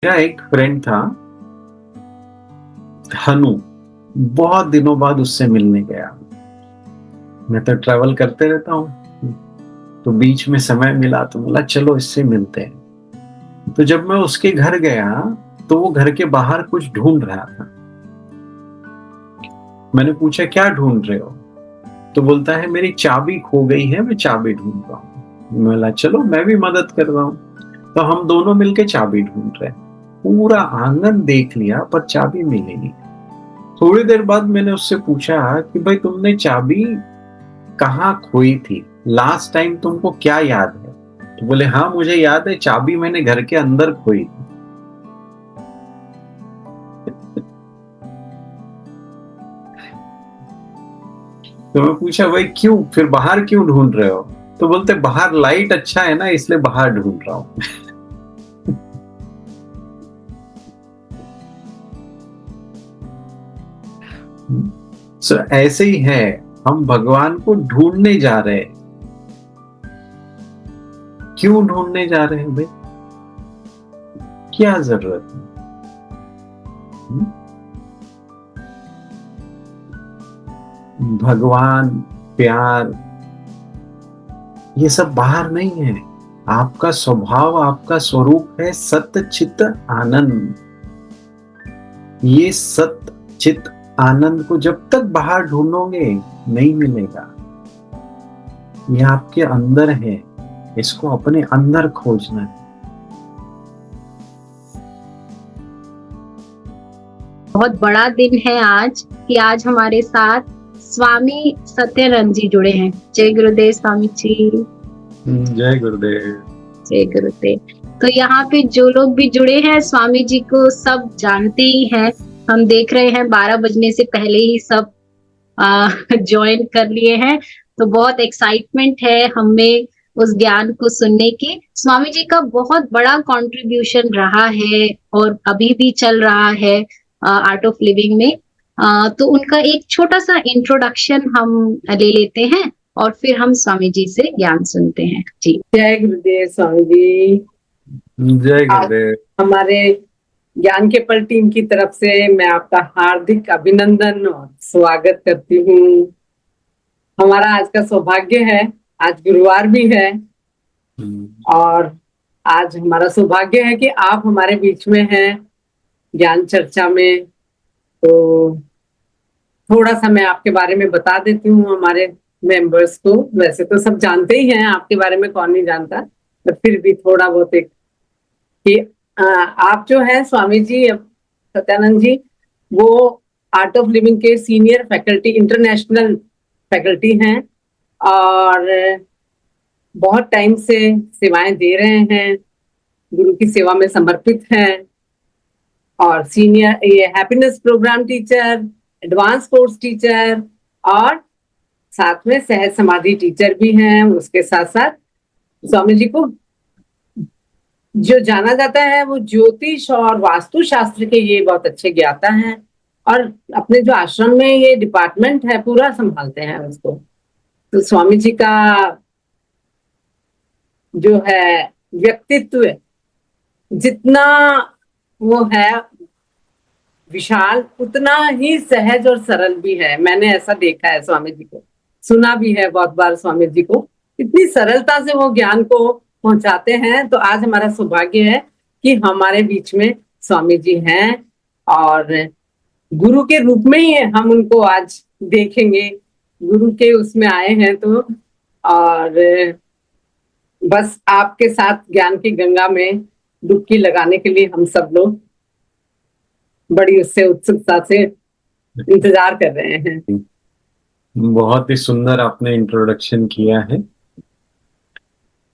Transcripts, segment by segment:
मेरा एक फ्रेंड था हनु। बहुत दिनों बाद उससे मिलने गया। मैं तो ट्रैवल करते रहता हूँ, तो बीच में समय मिला तो बोला चलो इससे मिलते हैं। तो जब मैं उसके घर गया तो वो घर के बाहर कुछ ढूंढ रहा था। मैंने पूछा क्या ढूंढ रहे हो? तो बोलता है मेरी चाबी खो गई है, मैं चाबी ढूंढ रहा हूँ। मैं बोला चलो मैं भी मदद कर रहा हूँ। तो हम दोनों मिलके चाबी ढूंढ रहे हैं। पूरा आंगन देख लिया पर चाबी मिली नहीं। थोड़ी देर बाद मैंने उससे पूछा कि भाई तुमने चाबी कहाँ खोई थी? लास्ट टाइम तुमको क्या याद है? तो बोले हाँ मुझे याद है, चाबी मैंने घर के अंदर खोई थी। तो मैं पूछा भाई क्यों, फिर बाहर क्यों ढूंढ रहे हो? तो बोलते बाहर लाइट अच्छा है ना, इसलिए बाहर ढूंढ रहा हूँ। सो ऐसे ही है, हम भगवान को ढूंढने जा रहे हैं। क्यों ढूंढने जा रहे हैं भाई? क्या जरूरत है? भगवान, प्यार, ये सब बाहर नहीं है। आपका स्वभाव, आपका स्वरूप है सत्य चित आनंद। ये सत्य चित आनंद को जब तक बाहर ढूंढोगे नहीं मिलेगा। ये आपके अंदर है, इसको अपने अंदर खोजना है। बहुत बड़ा दिन है आज कि आज हमारे साथ स्वामी सत्यानंद जी जुड़े हैं। जय गुरुदेव स्वामी जी। जय गुरुदेव। जय गुरुदेव। तो यहाँ पे जो लोग भी जुड़े हैं स्वामी जी को सब जानते ही हैं। हम देख रहे हैं 12 बजने से पहले ही सब ज्वाइन कर लिए हैं। तो बहुत एक्साइटमेंट है हमें उस ज्ञान को सुनने की। स्वामी जी का बहुत बड़ा कंट्रीब्यूशन रहा है और अभी भी चल रहा है आर्ट ऑफ लिविंग में। तो उनका एक छोटा सा इंट्रोडक्शन हम ले लेते हैं और फिर हम स्वामी जी से ज्ञान सुनते हैं। जी जय गुरुदेव स्वामी जी। जय गुरुदेव। हमारे ज्ञान के पल टीम की तरफ से मैं आपका हार्दिक अभिनंदन और स्वागत करती हूँ। हमारा आज का सौभाग्य है, आज गुरुवार भी है और आज हमारा सौभाग्य है कि आप हमारे बीच में हैं ज्ञान चर्चा में। तो थोड़ा सा मैं आपके बारे में बता देती हूँ हमारे मेंबर्स को। वैसे तो सब जानते ही हैं आपके बारे में, कौन नहीं जानता, पर फिर भी थोड़ा बहुत एक कि आप जो है स्वामी जी सत्यानंद जी, वो आर्ट ऑफ लिविंग के सीनियर फैकल्टी, इंटरनेशनल फैकल्टी हैं और बहुत टाइम से सेवाएं दे रहे हैं, गुरु की सेवा में समर्पित हैं और सीनियर ये happiness program teacher, advance course teacher और साथ में सहज समाधि टीचर भी हैं। उसके साथ साथ स्वामी जी को जो जाना जाता है वो ज्योतिष और वास्तु शास्त्र के ये बहुत अच्छे ज्ञाता हैं और अपने जो आश्रम में ये डिपार्टमेंट है पूरा संभालते हैं उसको। तो स्वामी जी का जो है व्यक्तित्व जितना वो है विशाल, उतना ही सहज और सरल भी है। मैंने ऐसा देखा है स्वामी जी को, सुना भी है बहुत बार स्वामी जी को, इतनी सरलता से वो ज्ञान को पहुंचाते हैं। तो आज हमारा सौभाग्य है कि हमारे बीच में स्वामी जी हैं और गुरु के रूप में ही हम उनको आज देखेंगे, गुरु के उसमें आए हैं। तो और बस आपके साथ ज्ञान की गंगा में डुबकी लगाने के लिए हम सब लोग बड़ी उससे उत्सुकता से इंतजार कर रहे हैं। बहुत ही सुंदर आपने इंट्रोडक्शन किया है।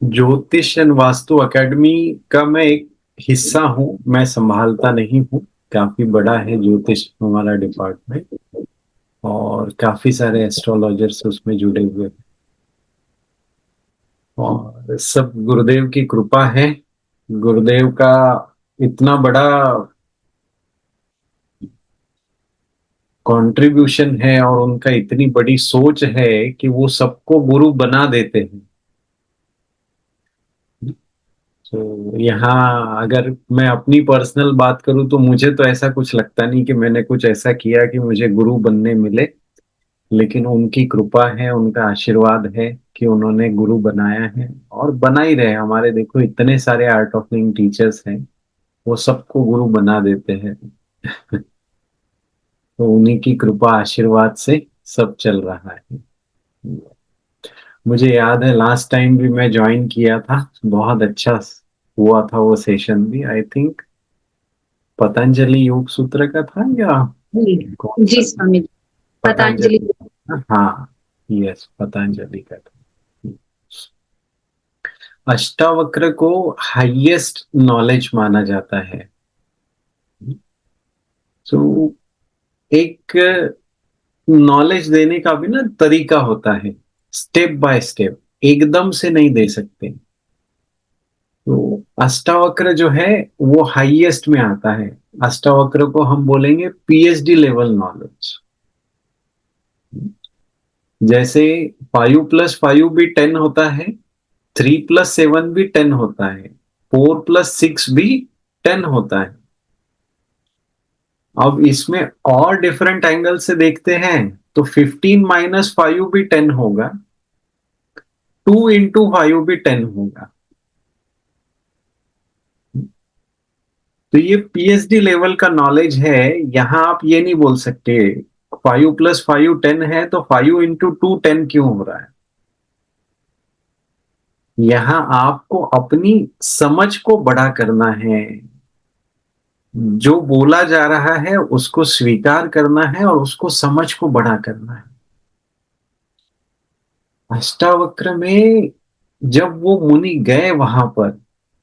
ज्योतिष एंड वास्तु एकेडमी का मैं एक हिस्सा हूँ, मैं संभालता नहीं हूँ। काफी बड़ा है ज्योतिष हमारा डिपार्टमेंट और काफी सारे एस्ट्रोलॉजर्स उसमें जुड़े हुए हैं और सब गुरुदेव की कृपा है। गुरुदेव का इतना बड़ा कंट्रीब्यूशन है और उनका इतनी बड़ी सोच है कि वो सबको गुरु बना देते हैं। तो यहाँ अगर मैं अपनी पर्सनल बात करूँ तो मुझे तो ऐसा कुछ लगता नहीं कि मैंने कुछ ऐसा किया कि मुझे गुरु बनने मिले, लेकिन उनकी कृपा है, उनका आशीर्वाद है कि उन्होंने गुरु बनाया है और बना ही रहे। हमारे देखो इतने सारे आर्ट ऑफ लिविंग टीचर्स हैं, वो सबको गुरु बना देते हैं। तो उन्हीं की कृपा आशीर्वाद से सब चल रहा है। मुझे याद है लास्ट टाइम भी मैं ज्वाइन किया था, बहुत अच्छा हुआ था वो सेशन भी। आई थिंक पतंजलि योग सूत्र का था या जी कौन जी सा था? स्वामी जी, पतंजलि। पतंजलि। हाँ, यस, पतंजलि का था। अष्टावक्र को हाईएस्ट नॉलेज माना जाता है। तो एक नॉलेज देने का भी ना तरीका होता है, स्टेप बाय स्टेप, एकदम से नहीं दे सकते। तो अष्टावक्र जो है वो हाईएस्ट में आता है। अष्टावक्र को हम बोलेंगे पीएचडी लेवल नॉलेज। जैसे 5+5 भी 10 होता है, 3+7 भी 10 होता है, 4+6 भी 10 होता है। अब इसमें और डिफरेंट एंगल से देखते हैं तो 15-5 भी 10 होगा, 2 into 5 भी 10 होगा। तो ये पीएचडी लेवल का नॉलेज है। यहां आप ये नहीं बोल सकते 5+5 10 है तो 5 into 2 10 क्यों हो रहा है। यहां आपको अपनी समझ को बड़ा करना है, जो बोला जा रहा है उसको स्वीकार करना है और उसको समझ को बड़ा करना है। अष्टावक्र में जब वो मुनि गए वहां पर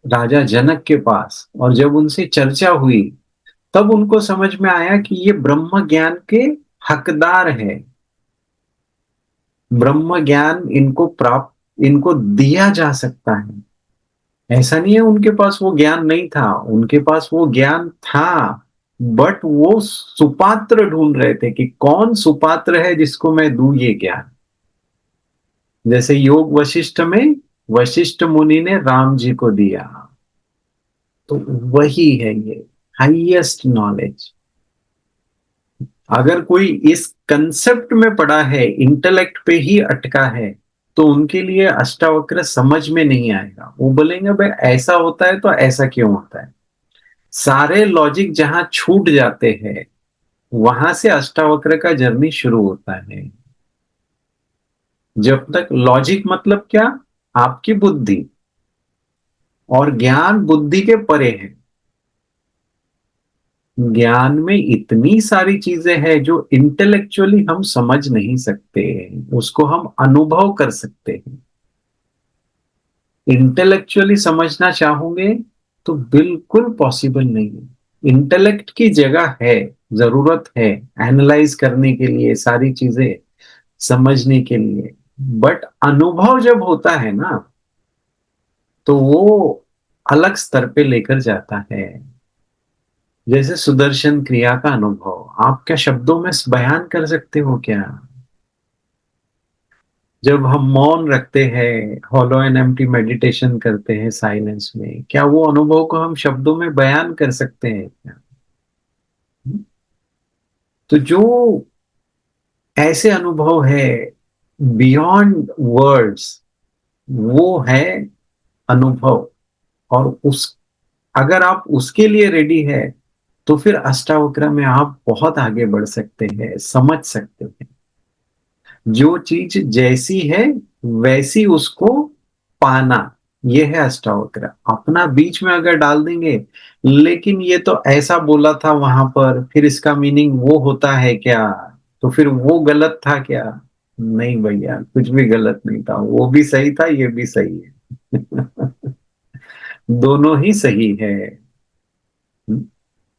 राजा जनक के पास और जब उनसे चर्चा हुई, तब उनको समझ में आया कि ये ब्रह्म ज्ञान के हकदार है। ब्रह्म ज्ञान इनको प्राप्त, इनको दिया जा सकता है। ऐसा नहीं है उनके पास वो ज्ञान नहीं था, उनके पास वो ज्ञान था, बट वो सुपात्र ढूंढ रहे थे कि कौन सुपात्र है जिसको मैं दूं ये ज्ञान। जैसे योग वशिष्ठ में वशिष्ठ मुनि ने राम जी को दिया, तो वही है ये हाईएस्ट नॉलेज। अगर कोई इस कंसेप्ट में पड़ा है, इंटेलेक्ट पे ही अटका है, तो उनके लिए अष्टावक्र समझ में नहीं आएगा। वो बोलेंगे भाई ऐसा होता है तो ऐसा क्यों होता है। सारे लॉजिक जहां छूट जाते हैं वहां से अष्टावक्र का जर्नी शुरू होता है। जब तक लॉजिक मतलब क्या, आपकी बुद्धि, और ज्ञान बुद्धि के परे है। ज्ञान में इतनी सारी चीजें हैं जो इंटेलेक्चुअली हम समझ नहीं सकते, उसको हम अनुभव कर सकते हैं। इंटेलेक्चुअली समझना चाहोगे तो बिल्कुल पॉसिबल नहीं है। इंटेलेक्ट की जगह है, जरूरत है एनालाइज करने के लिए, सारी चीजें समझने के लिए, बट अनुभव जब होता है ना तो वो अलग स्तर पे लेकर जाता है। जैसे सुदर्शन क्रिया का अनुभव आप क्या शब्दों में बयान कर सकते हो क्या। जब हम मौन रखते हैं, हॉलो एंड एम्प्टी मेडिटेशन करते हैं साइलेंस में, क्या वो अनुभव को हम शब्दों में बयान कर सकते हैं क्या। तो जो ऐसे अनुभव है बियॉन्ड वर्ड्स, वो है अनुभव। और उस, अगर आप उसके लिए रेडी है तो फिर अष्टावक्र में आप बहुत आगे बढ़ सकते हैं, समझ सकते हैं। जो चीज जैसी है वैसी उसको पाना, ये है अष्टावक्र। अपना बीच में अगर डाल देंगे, लेकिन ये तो ऐसा बोला था वहां पर, फिर इसका मीनिंग वो होता है क्या, तो फिर वो गलत था क्या। नहीं भैया, कुछ भी गलत नहीं था, वो भी सही था, ये भी सही है। दोनों ही सही है।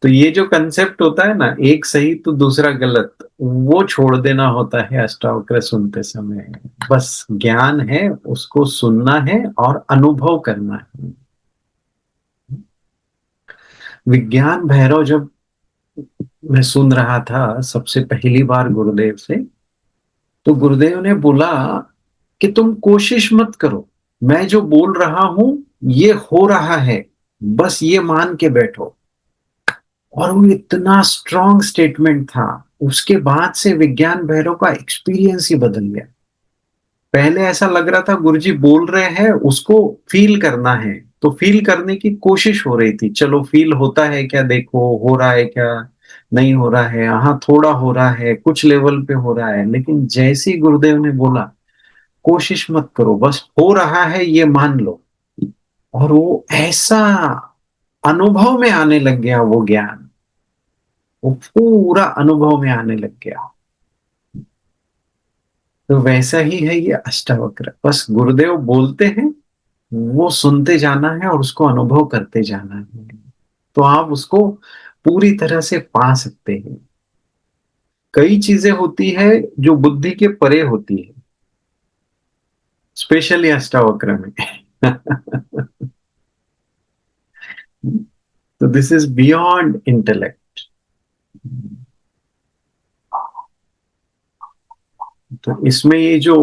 तो ये जो कंसेप्ट होता है ना, एक सही तो दूसरा गलत, वो छोड़ देना होता है अष्टावक्र सुनते समय। बस ज्ञान है, उसको सुनना है और अनुभव करना है। विज्ञान भैरव जब मैं सुन रहा था सबसे पहली बार गुरुदेव से, तो गुरुदेव ने बोला कि तुम कोशिश मत करो, मैं जो बोल रहा हूं ये हो रहा है, बस ये मान के बैठो। और वो इतना स्ट्रॉन्ग स्टेटमेंट था। उसके बाद से विज्ञान भैरव का एक्सपीरियंस ही बदल गया। पहले ऐसा लग रहा था गुरुजी बोल रहे हैं, उसको फील करना है, तो फील करने की कोशिश हो रही थी। चलो फील होता है क्या, देखो हो रहा है क्या, नहीं हो रहा है, हाँ थोड़ा हो रहा है, कुछ लेवल पे हो रहा है। लेकिन जैसे ही गुरुदेव ने बोला कोशिश मत करो, बस हो रहा है ये मान लो, और वो ऐसा अनुभव में आने लग गया वो ज्ञान, वो पूरा अनुभव में आने लग गया। तो वैसा ही है ये अष्टावक्र, बस गुरुदेव बोलते हैं, वो सुनते जाना है और उसको अनुभव करते जाना है, तो आप उसको पूरी तरह से पा सकते हैं। कई चीजें होती है जो बुद्धि के परे होती है, स्पेशली अष्टावक्र में। तो दिस इज बियॉन्ड इंटेलेक्ट। तो इसमें ये जो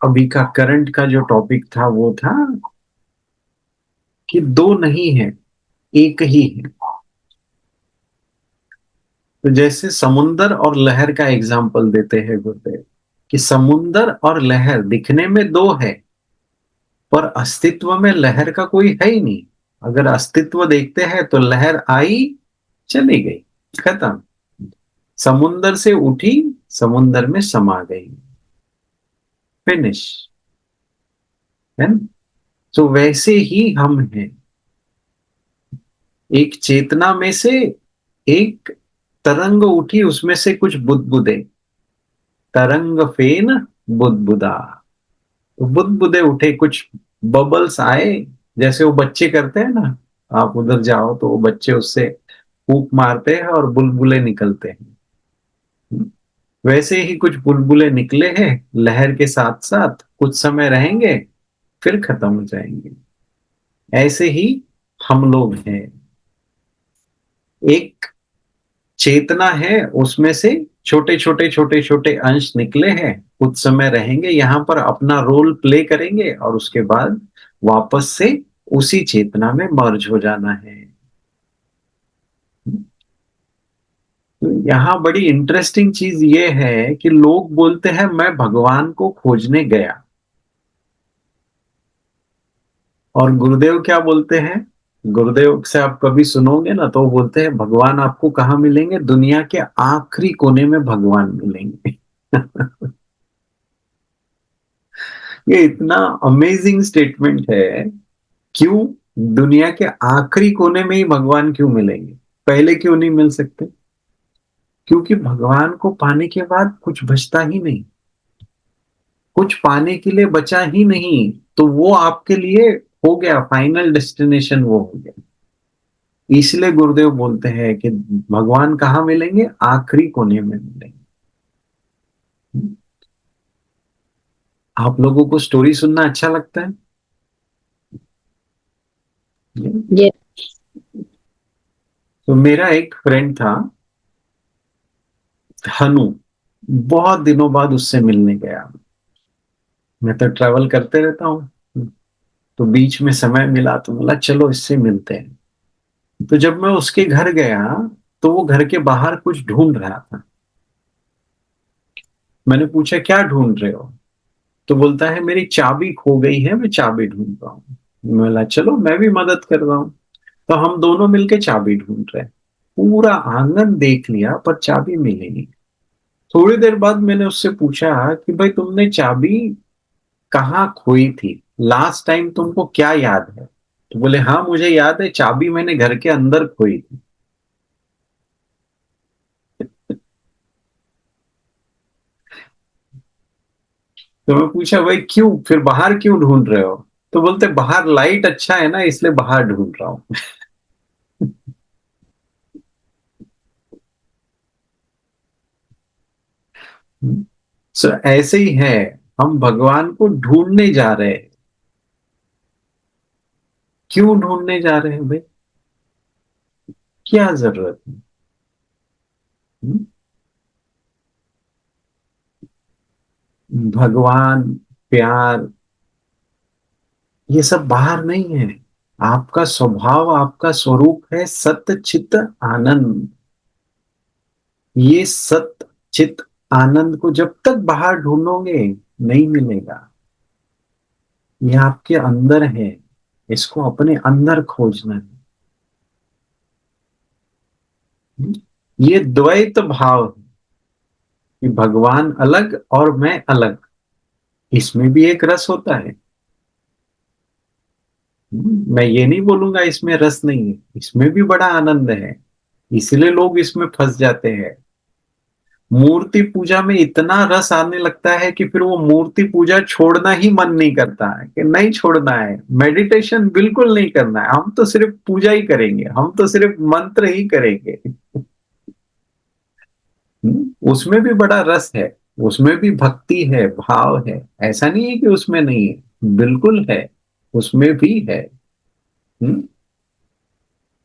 अभी का करंट का जो टॉपिक था वो था कि दो नहीं है, एक ही है। तो जैसे समुंदर और लहर का एग्जाम्पल देते हैं गुरुदेव, कि समुंदर और लहर दिखने में दो है, पर अस्तित्व में लहर का कोई है ही नहीं। अगर अस्तित्व देखते हैं तो लहर आई, चली गई, खत्म। समुंदर से उठी, समुंदर में समा गई, फिनिश, है ना। तो वैसे ही हम हैं, एक चेतना में से एक तरंग उठी, उसमें से कुछ बुदबुदे, तरंग फेन बुदबुदा, तो बुदबुदे उठे, कुछ बबल्स आए, जैसे वो बच्चे करते हैं ना, आप उधर जाओ तो वो बच्चे उससे फूंक मारते हैं और बुलबुले निकलते हैं। वैसे ही कुछ बुलबुले निकले हैं, लहर के साथ साथ कुछ समय रहेंगे, फिर खत्म हो जाएंगे। ऐसे ही हम लोग हैं, एक चेतना है, उसमें से छोटे छोटे छोटे छोटे अंश निकले हैं, कुछ समय रहेंगे यहाँ पर, अपना रोल प्ले करेंगे, और उसके बाद वापस से उसी चेतना में मर्ज हो जाना है। तो यहाँ बड़ी इंटरेस्टिंग चीज ये है कि लोग बोलते हैं मैं भगवान को खोजने गया, और गुरुदेव क्या बोलते हैं, गुरुदेव से आप कभी सुनोगे ना तो वो बोलते हैं भगवान आपको कहाँ मिलेंगे, दुनिया के आखिरी कोने में भगवान मिलेंगे। ये इतना अमेजिंग स्टेटमेंट है। क्यों, दुनिया के आखिरी कोने में ही भगवान क्यों मिलेंगे, पहले क्यों नहीं मिल सकते? क्योंकि भगवान को पाने के बाद कुछ बचता ही नहीं, कुछ पाने के लिए बचा ही नहीं, तो वो आपके लिए हो गया, फाइनल डेस्टिनेशन वो हो गया। इसलिए गुरुदेव बोलते हैं कि भगवान कहाँ मिलेंगे, आखिरी कोने में मिलेंगे। आप लोगों को स्टोरी सुनना अच्छा लगता है? ये तो मेरा एक फ्रेंड था, हनु, बहुत दिनों बाद उससे मिलने गया। मैं तो ट्रैवल करते रहता हूँ, तो बीच में समय मिला तो बोला चलो इससे मिलते हैं। तो जब मैं उसके घर गया तो वो घर के बाहर कुछ ढूंढ रहा था। मैंने पूछा क्या ढूंढ रहे हो, तो बोलता है मेरी चाबी खो गई है, मैं चाबी ढूंढ रहा हूँ। मैं बोला चलो मैं भी मदद कर रहा हूँ। तो हम दोनों मिलके चाबी ढूंढ रहे हैं। पूरा आंगन देख लिया पर चाबी मिली नहीं। थोड़ी देर बाद मैंने उससे पूछा कि भाई तुमने चाबी कहाँ खोई थी, लास्ट टाइम तुमको क्या याद है? तो बोले हाँ मुझे याद है, चाबी मैंने घर के अंदर खोई थी। तो मैं पूछा भाई क्यों, फिर बाहर क्यों ढूंढ रहे हो? तो बोलते बाहर लाइट अच्छा है ना, इसलिए बाहर ढूंढ रहा हूँ। सो ऐसे ही है, हम भगवान को ढूंढने जा रहे हैं। क्यों ढूंढने जा रहे हैं भाई, क्या जरूरत है? भगवान, प्यार, ये सब बाहर नहीं है। आपका स्वभाव, आपका स्वरूप है सत्य चित आनंद। ये सत्य चित आनंद को जब तक बाहर ढूंढोगे नहीं मिलेगा। ये आपके अंदर है, इसको अपने अंदर खोजना है। ये द्वैत भाव है कि भगवान अलग और मैं अलग, इसमें भी एक रस होता है। मैं ये नहीं बोलूंगा इसमें रस नहीं है, इसमें भी बड़ा आनंद है। इसलिए लोग इसमें फंस जाते हैं। मूर्ति पूजा में इतना रस आने लगता है कि फिर वो मूर्ति पूजा छोड़ना ही मन नहीं करता है, कि नहीं छोड़ना है, मेडिटेशन बिल्कुल नहीं करना है, हम तो सिर्फ पूजा ही करेंगे, हम तो सिर्फ मंत्र ही करेंगे। उसमें भी बड़ा रस है, उसमें भी भक्ति है, भाव है। ऐसा नहीं है कि उसमें नहीं है, बिल्कुल है, उसमें भी है। हम्म?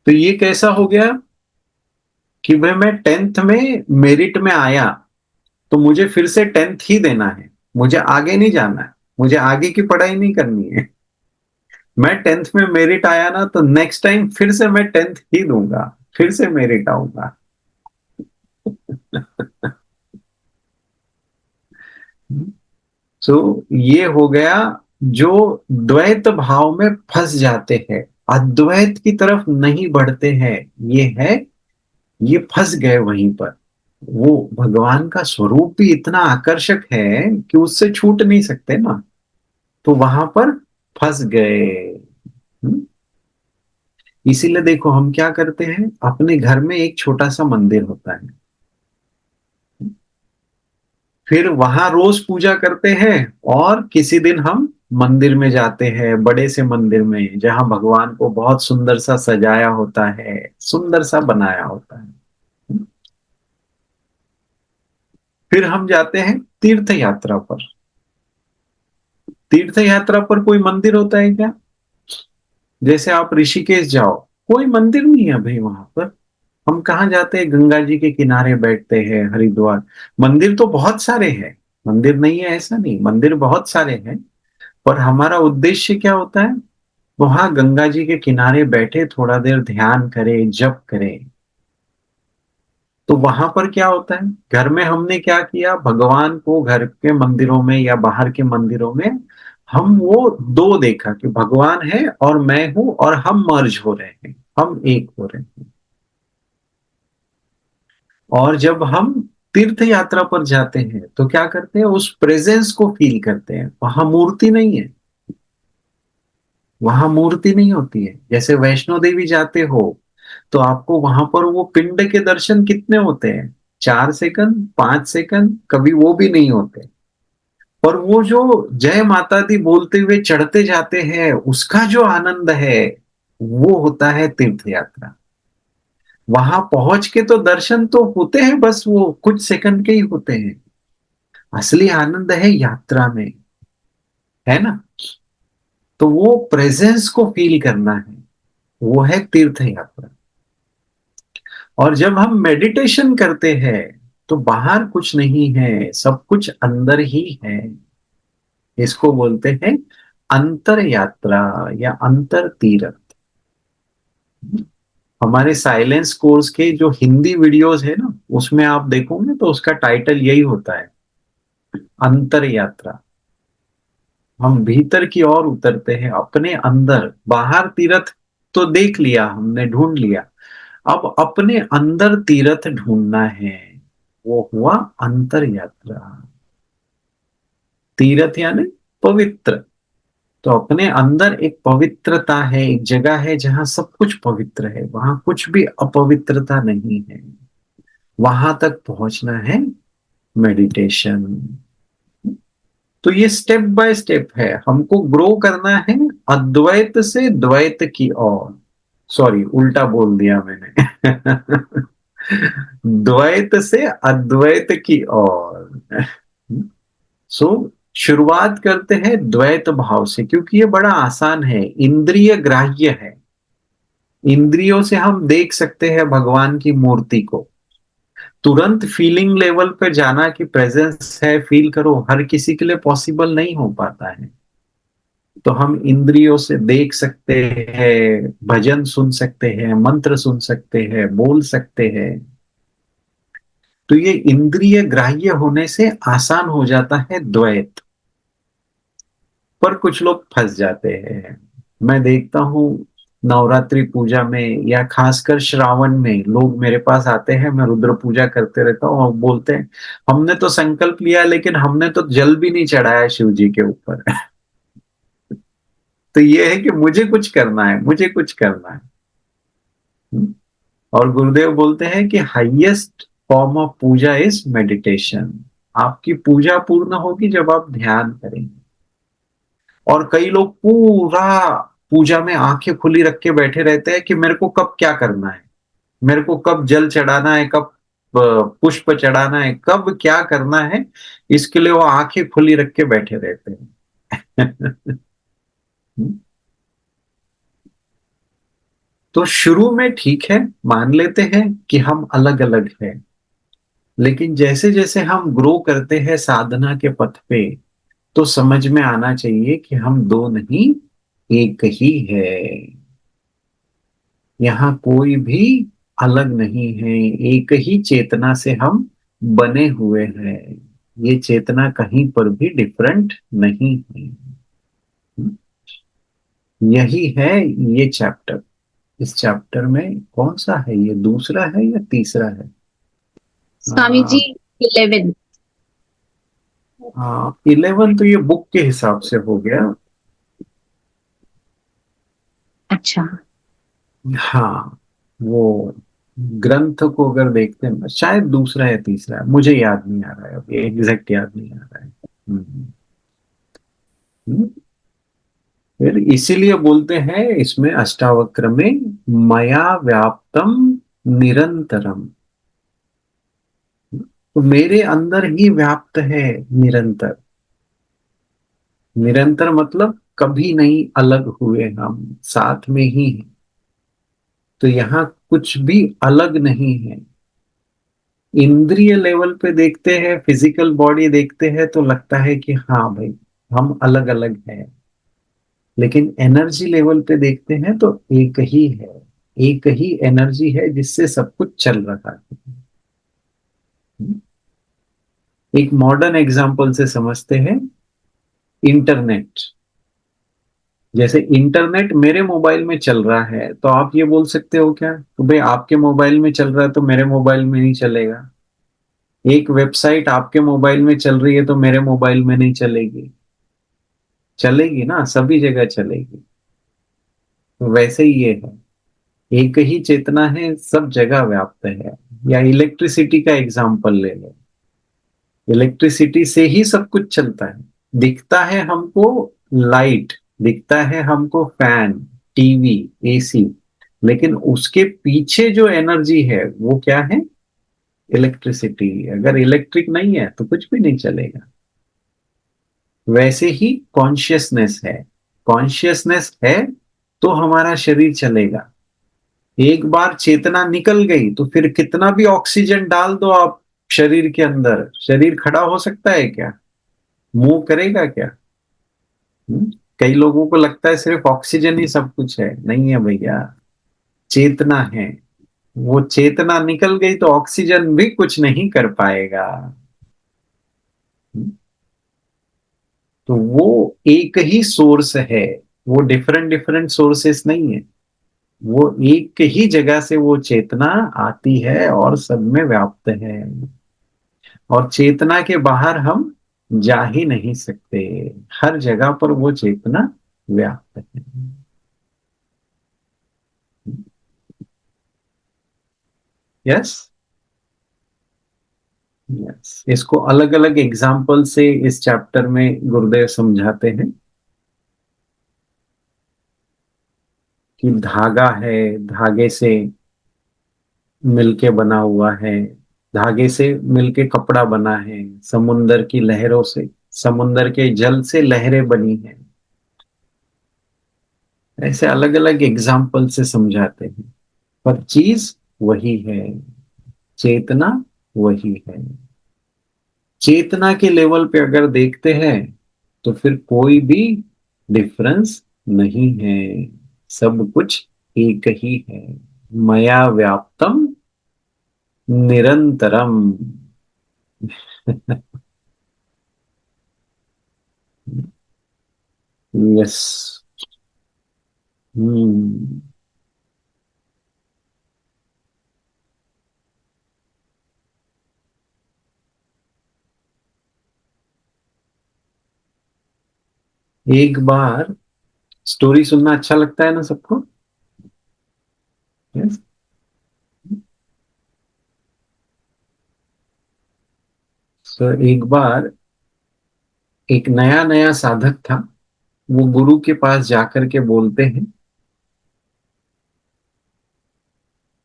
तो ये कैसा हो गया कि भाई मैं 10th में मेरिट में आया तो मुझे फिर से 10th ही देना है, मुझे आगे नहीं जाना है, मुझे आगे की पढ़ाई नहीं करनी है। मैं 10th में मेरिट आया ना तो नेक्स्ट टाइम फिर से मैं 10th ही दूंगा, फिर से मेरिट आऊंगा। सो ये हो गया जो द्वैत भाव में फंस जाते हैं, अद्वैत की तरफ नहीं बढ़ते हैं। ये है, ये फंस गए वहीं पर। वो भगवान का स्वरूप भी इतना आकर्षक है कि उससे छूट नहीं सकते ना, तो वहां पर फंस गए। हम्म? इसीलिए देखो हम क्या करते हैं, अपने घर में एक छोटा सा मंदिर होता है, फिर वहां रोज पूजा करते हैं, और किसी दिन हम मंदिर में जाते हैं, बड़े से मंदिर में जहां भगवान को बहुत सुंदर सा सजाया होता है, सुंदर सा बनाया होता है। फिर हम जाते हैं तीर्थ यात्रा पर। तीर्थ यात्रा पर कोई मंदिर होता है क्या? जैसे आप ऋषिकेश जाओ, कोई मंदिर नहीं है भाई वहां पर। हम कहाँ जाते हैं? गंगा जी के किनारे बैठते हैं, हरिद्वार। मंदिर तो बहुत सारे हैं, मंदिर नहीं है ऐसा नहीं, मंदिर बहुत सारे हैं। पर हमारा उद्देश्य क्या होता है? वहां गंगा जी के किनारे बैठे थोड़ा देर ध्यान करें, जप करें। तो वहां पर क्या होता है, घर में हमने क्या किया, भगवान को घर के मंदिरों में या बाहर के मंदिरों में हम वो दो देखा कि भगवान है और मैं हूं, और हम मर्ज हो रहे हैं, हम एक हो रहे हैं। और जब हम तीर्थ यात्रा पर जाते हैं तो क्या करते हैं, उस प्रेजेंस को फील करते हैं। वहां मूर्ति नहीं है, वहां मूर्ति नहीं होती है। जैसे वैष्णो देवी जाते हो तो आपको वहां पर वो पिंड के दर्शन कितने होते हैं, 4 सेकंड, 5 सेकंड, कभी वो भी नहीं होते। पर वो जो जय माता दी बोलते हुए चढ़ते जाते हैं, उसका जो आनंद है, वो होता है तीर्थ यात्रा। वहां पहुंच के तो दर्शन तो होते हैं, बस वो कुछ सेकंड के ही होते हैं। असली आनंद है यात्रा में, है ना? तो वो प्रेजेंस को फील करना है, वो है तीर्थ यात्रा। और जब हम मेडिटेशन करते हैं तो बाहर कुछ नहीं है, सब कुछ अंदर ही है। इसको बोलते हैं अंतर यात्रा या अंतर तीर्थ। हमारे साइलेंस कोर्स के जो हिंदी वीडियोस है ना, उसमें आप देखोगे तो उसका टाइटल यही होता है, अंतर यात्रा। हम भीतर की ओर उतरते हैं, अपने अंदर। बाहर तीर्थ तो देख लिया हमने, ढूंढ लिया, अब अपने अंदर तीर्थ ढूंढना है। वो हुआ अंतर यात्रा। तीर्थ यानी पवित्र। तो अपने अंदर एक पवित्रता है, एक जगह है जहां सब कुछ पवित्र है, वहां कुछ भी अपवित्रता नहीं है। वहां तक पहुंचना है मेडिटेशन। तो ये स्टेप बाय स्टेप है, हमको ग्रो करना है अद्वैत से द्वैत की ओर। सॉरी, उल्टा बोल दिया मैंने। द्वैत से अद्वैत की ओर। सो शुरुआत करते हैं द्वैत भाव से, क्योंकि ये बड़ा आसान है, इंद्रिय ग्राह्य है। इंद्रियों से हम देख सकते हैं भगवान की मूर्ति को। तुरंत फीलिंग लेवल पे जाना कि प्रेजेंस है, फील करो, हर किसी के लिए पॉसिबल नहीं हो पाता है। तो हम इंद्रियों से देख सकते हैं, भजन सुन सकते हैं, मंत्र सुन सकते हैं, बोल सकते हैं। तो ये इंद्रिय ग्राह्य होने से आसान हो जाता है द्वैत। पर कुछ लोग फंस जाते हैं। मैं देखता हूँ नवरात्रि पूजा में या खासकर श्रावण में लोग मेरे पास आते हैं, मैं रुद्र पूजा करते रहता हूँ और बोलते हैं हमने तो संकल्प लिया लेकिन हमने तो जल भी नहीं चढ़ाया शिव जी के ऊपर। तो ये है कि मुझे कुछ करना है, मुझे कुछ करना है। और गुरुदेव बोलते हैं कि highest form of puja is meditation. आपकी पूजा पूर्ण होगी जब आप ध्यान करेंगे। और कई लोग पूरा पूजा में आंखें खुली रख के बैठे रहते हैं कि मेरे को कब क्या करना है, मेरे को कब जल चढ़ाना है, कब पुष्प चढ़ाना है, कब क्या करना है, इसके लिए वो आंखें खुली रख के बैठे रहते हैं। तो शुरू में ठीक है, मान लेते हैं कि हम अलग अलग हैं। लेकिन जैसे जैसे हम ग्रो करते हैं साधना के पथ पे, तो समझ में आना चाहिए कि हम दो नहीं, एक ही है। यहाँ कोई भी अलग नहीं है, एक ही चेतना से हम बने हुए हैं। ये चेतना कहीं पर भी डिफरेंट नहीं है। यही है ये चैप्टर। इस चैप्टर में कौन सा है, ये दूसरा है या तीसरा है? स्वामी जी 11। 11 तो ये बुक के हिसाब से हो गया। अच्छा। हाँ, वो ग्रंथ को अगर देखते हैं शायद दूसरा या तीसरा है, मुझे याद नहीं आ रहा है, अभी एग्जैक्ट याद नहीं आ रहा है। हम्म। फिर इसीलिए बोलते हैं इसमें अष्टावक्र में मया व्याप्तम निरंतरम। तो मेरे अंदर ही व्याप्त है निरंतर। निरंतर मतलब कभी नहीं अलग हुए, हम साथ में ही हैं। तो यहाँ कुछ भी अलग नहीं है। इंद्रिय लेवल पे देखते हैं, फिजिकल बॉडी देखते हैं तो लगता है कि हाँ भाई हम अलग अलग हैं। लेकिन एनर्जी लेवल पे देखते हैं तो एक ही है। एक ही एनर्जी है जिससे सब कुछ चल रहा है। एक मॉडर्न एग्जांपल से समझते हैं, इंटरनेट। जैसे इंटरनेट मेरे मोबाइल में चल रहा है तो आप ये बोल सकते हो क्या तो भाई आपके मोबाइल में चल रहा है तो मेरे मोबाइल में नहीं चलेगा। एक वेबसाइट आपके मोबाइल में चल रही है तो मेरे मोबाइल में नहीं चलेगी। चलेगी ना, सभी जगह चलेगी। तो वैसे ही ये है, एक ही चेतना है, सब जगह व्याप्त है। या इलेक्ट्रिसिटी का एग्जांपल ले लो। इलेक्ट्रिसिटी से ही सब कुछ चलता है। दिखता है हमको लाइट, दिखता है हमको फैन, टीवी, एसी, लेकिन उसके पीछे जो एनर्जी है वो क्या है? इलेक्ट्रिसिटी। अगर इलेक्ट्रिक नहीं है तो कुछ भी नहीं चलेगा। वैसे ही कॉन्शियसनेस है। कॉन्शियसनेस है तो हमारा शरीर चलेगा। एक बार चेतना निकल गई तो फिर कितना भी ऑक्सीजन डाल दो आप शरीर के अंदर, शरीर खड़ा हो सकता है क्या? मूव करेगा क्या? कई लोगों को लगता है सिर्फ ऑक्सीजन ही सब कुछ है, नहीं है भैया। चेतना है। वो चेतना निकल गई तो ऑक्सीजन भी कुछ नहीं कर पाएगा। तो वो एक ही सोर्स है। वो डिफरेंट डिफरेंट सोर्सेस नहीं है। वो एक ही जगह से वो चेतना आती है और सब में व्याप्त है। और चेतना के बाहर हम जा ही नहीं सकते। हर जगह पर वो चेतना व्याप्त है। यस। यस, इसको अलग अलग एग्जाम्पल से इस चैप्टर में गुरुदेव समझाते हैं कि धागा है, धागे से मिलके बना हुआ है, धागे से मिलके कपड़ा बना है, समुन्दर की लहरों से, समुन्दर के जल से लहरें बनी हैं। ऐसे अलग अलग एग्जाम्पल से समझाते हैं, पर चीज वही है। चेतना वही है। चेतना के लेवल पे अगर देखते हैं तो फिर कोई भी डिफरेंस नहीं है, सब कुछ एक ही है। मया व्याप्तम निरंतरम। यस। हम्म। एक बार, स्टोरी सुनना अच्छा लगता है ना सबको? यस। तो एक बार एक नया नया साधक था। वो गुरु के पास जाकर के बोलते हैं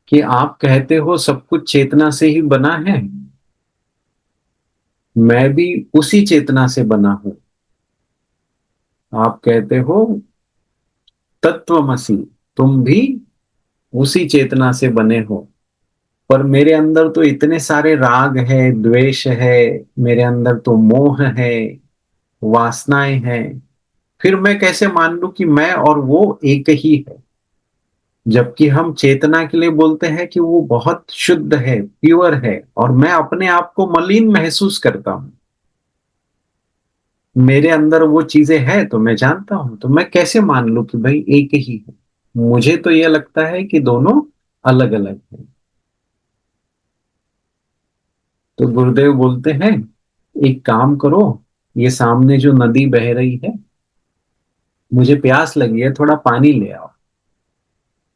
कि आप कहते हो सब कुछ चेतना से ही बना है, मैं भी उसी चेतना से बना हूं। आप कहते हो तत्वमसी, तुम भी उसी चेतना से बने हो, पर मेरे अंदर तो इतने सारे राग है, द्वेष है, मेरे अंदर तो मोह है, वासनाएं हैं। फिर मैं कैसे मान लूं कि मैं और वो एक ही है? जबकि हम चेतना के लिए बोलते हैं कि वो बहुत शुद्ध है, प्योर है, और मैं अपने आप को मलिन महसूस करता हूं। मेरे अंदर वो चीजें हैं तो मैं जानता हूं, तो मैं कैसे मान लूं कि भाई एक ही है? मुझे तो ये लगता है कि दोनों अलग अलग हैं। तो गुरुदेव बोलते हैं एक काम करो, ये सामने जो नदी बह रही है, मुझे प्यास लगी है, थोड़ा पानी ले आओ,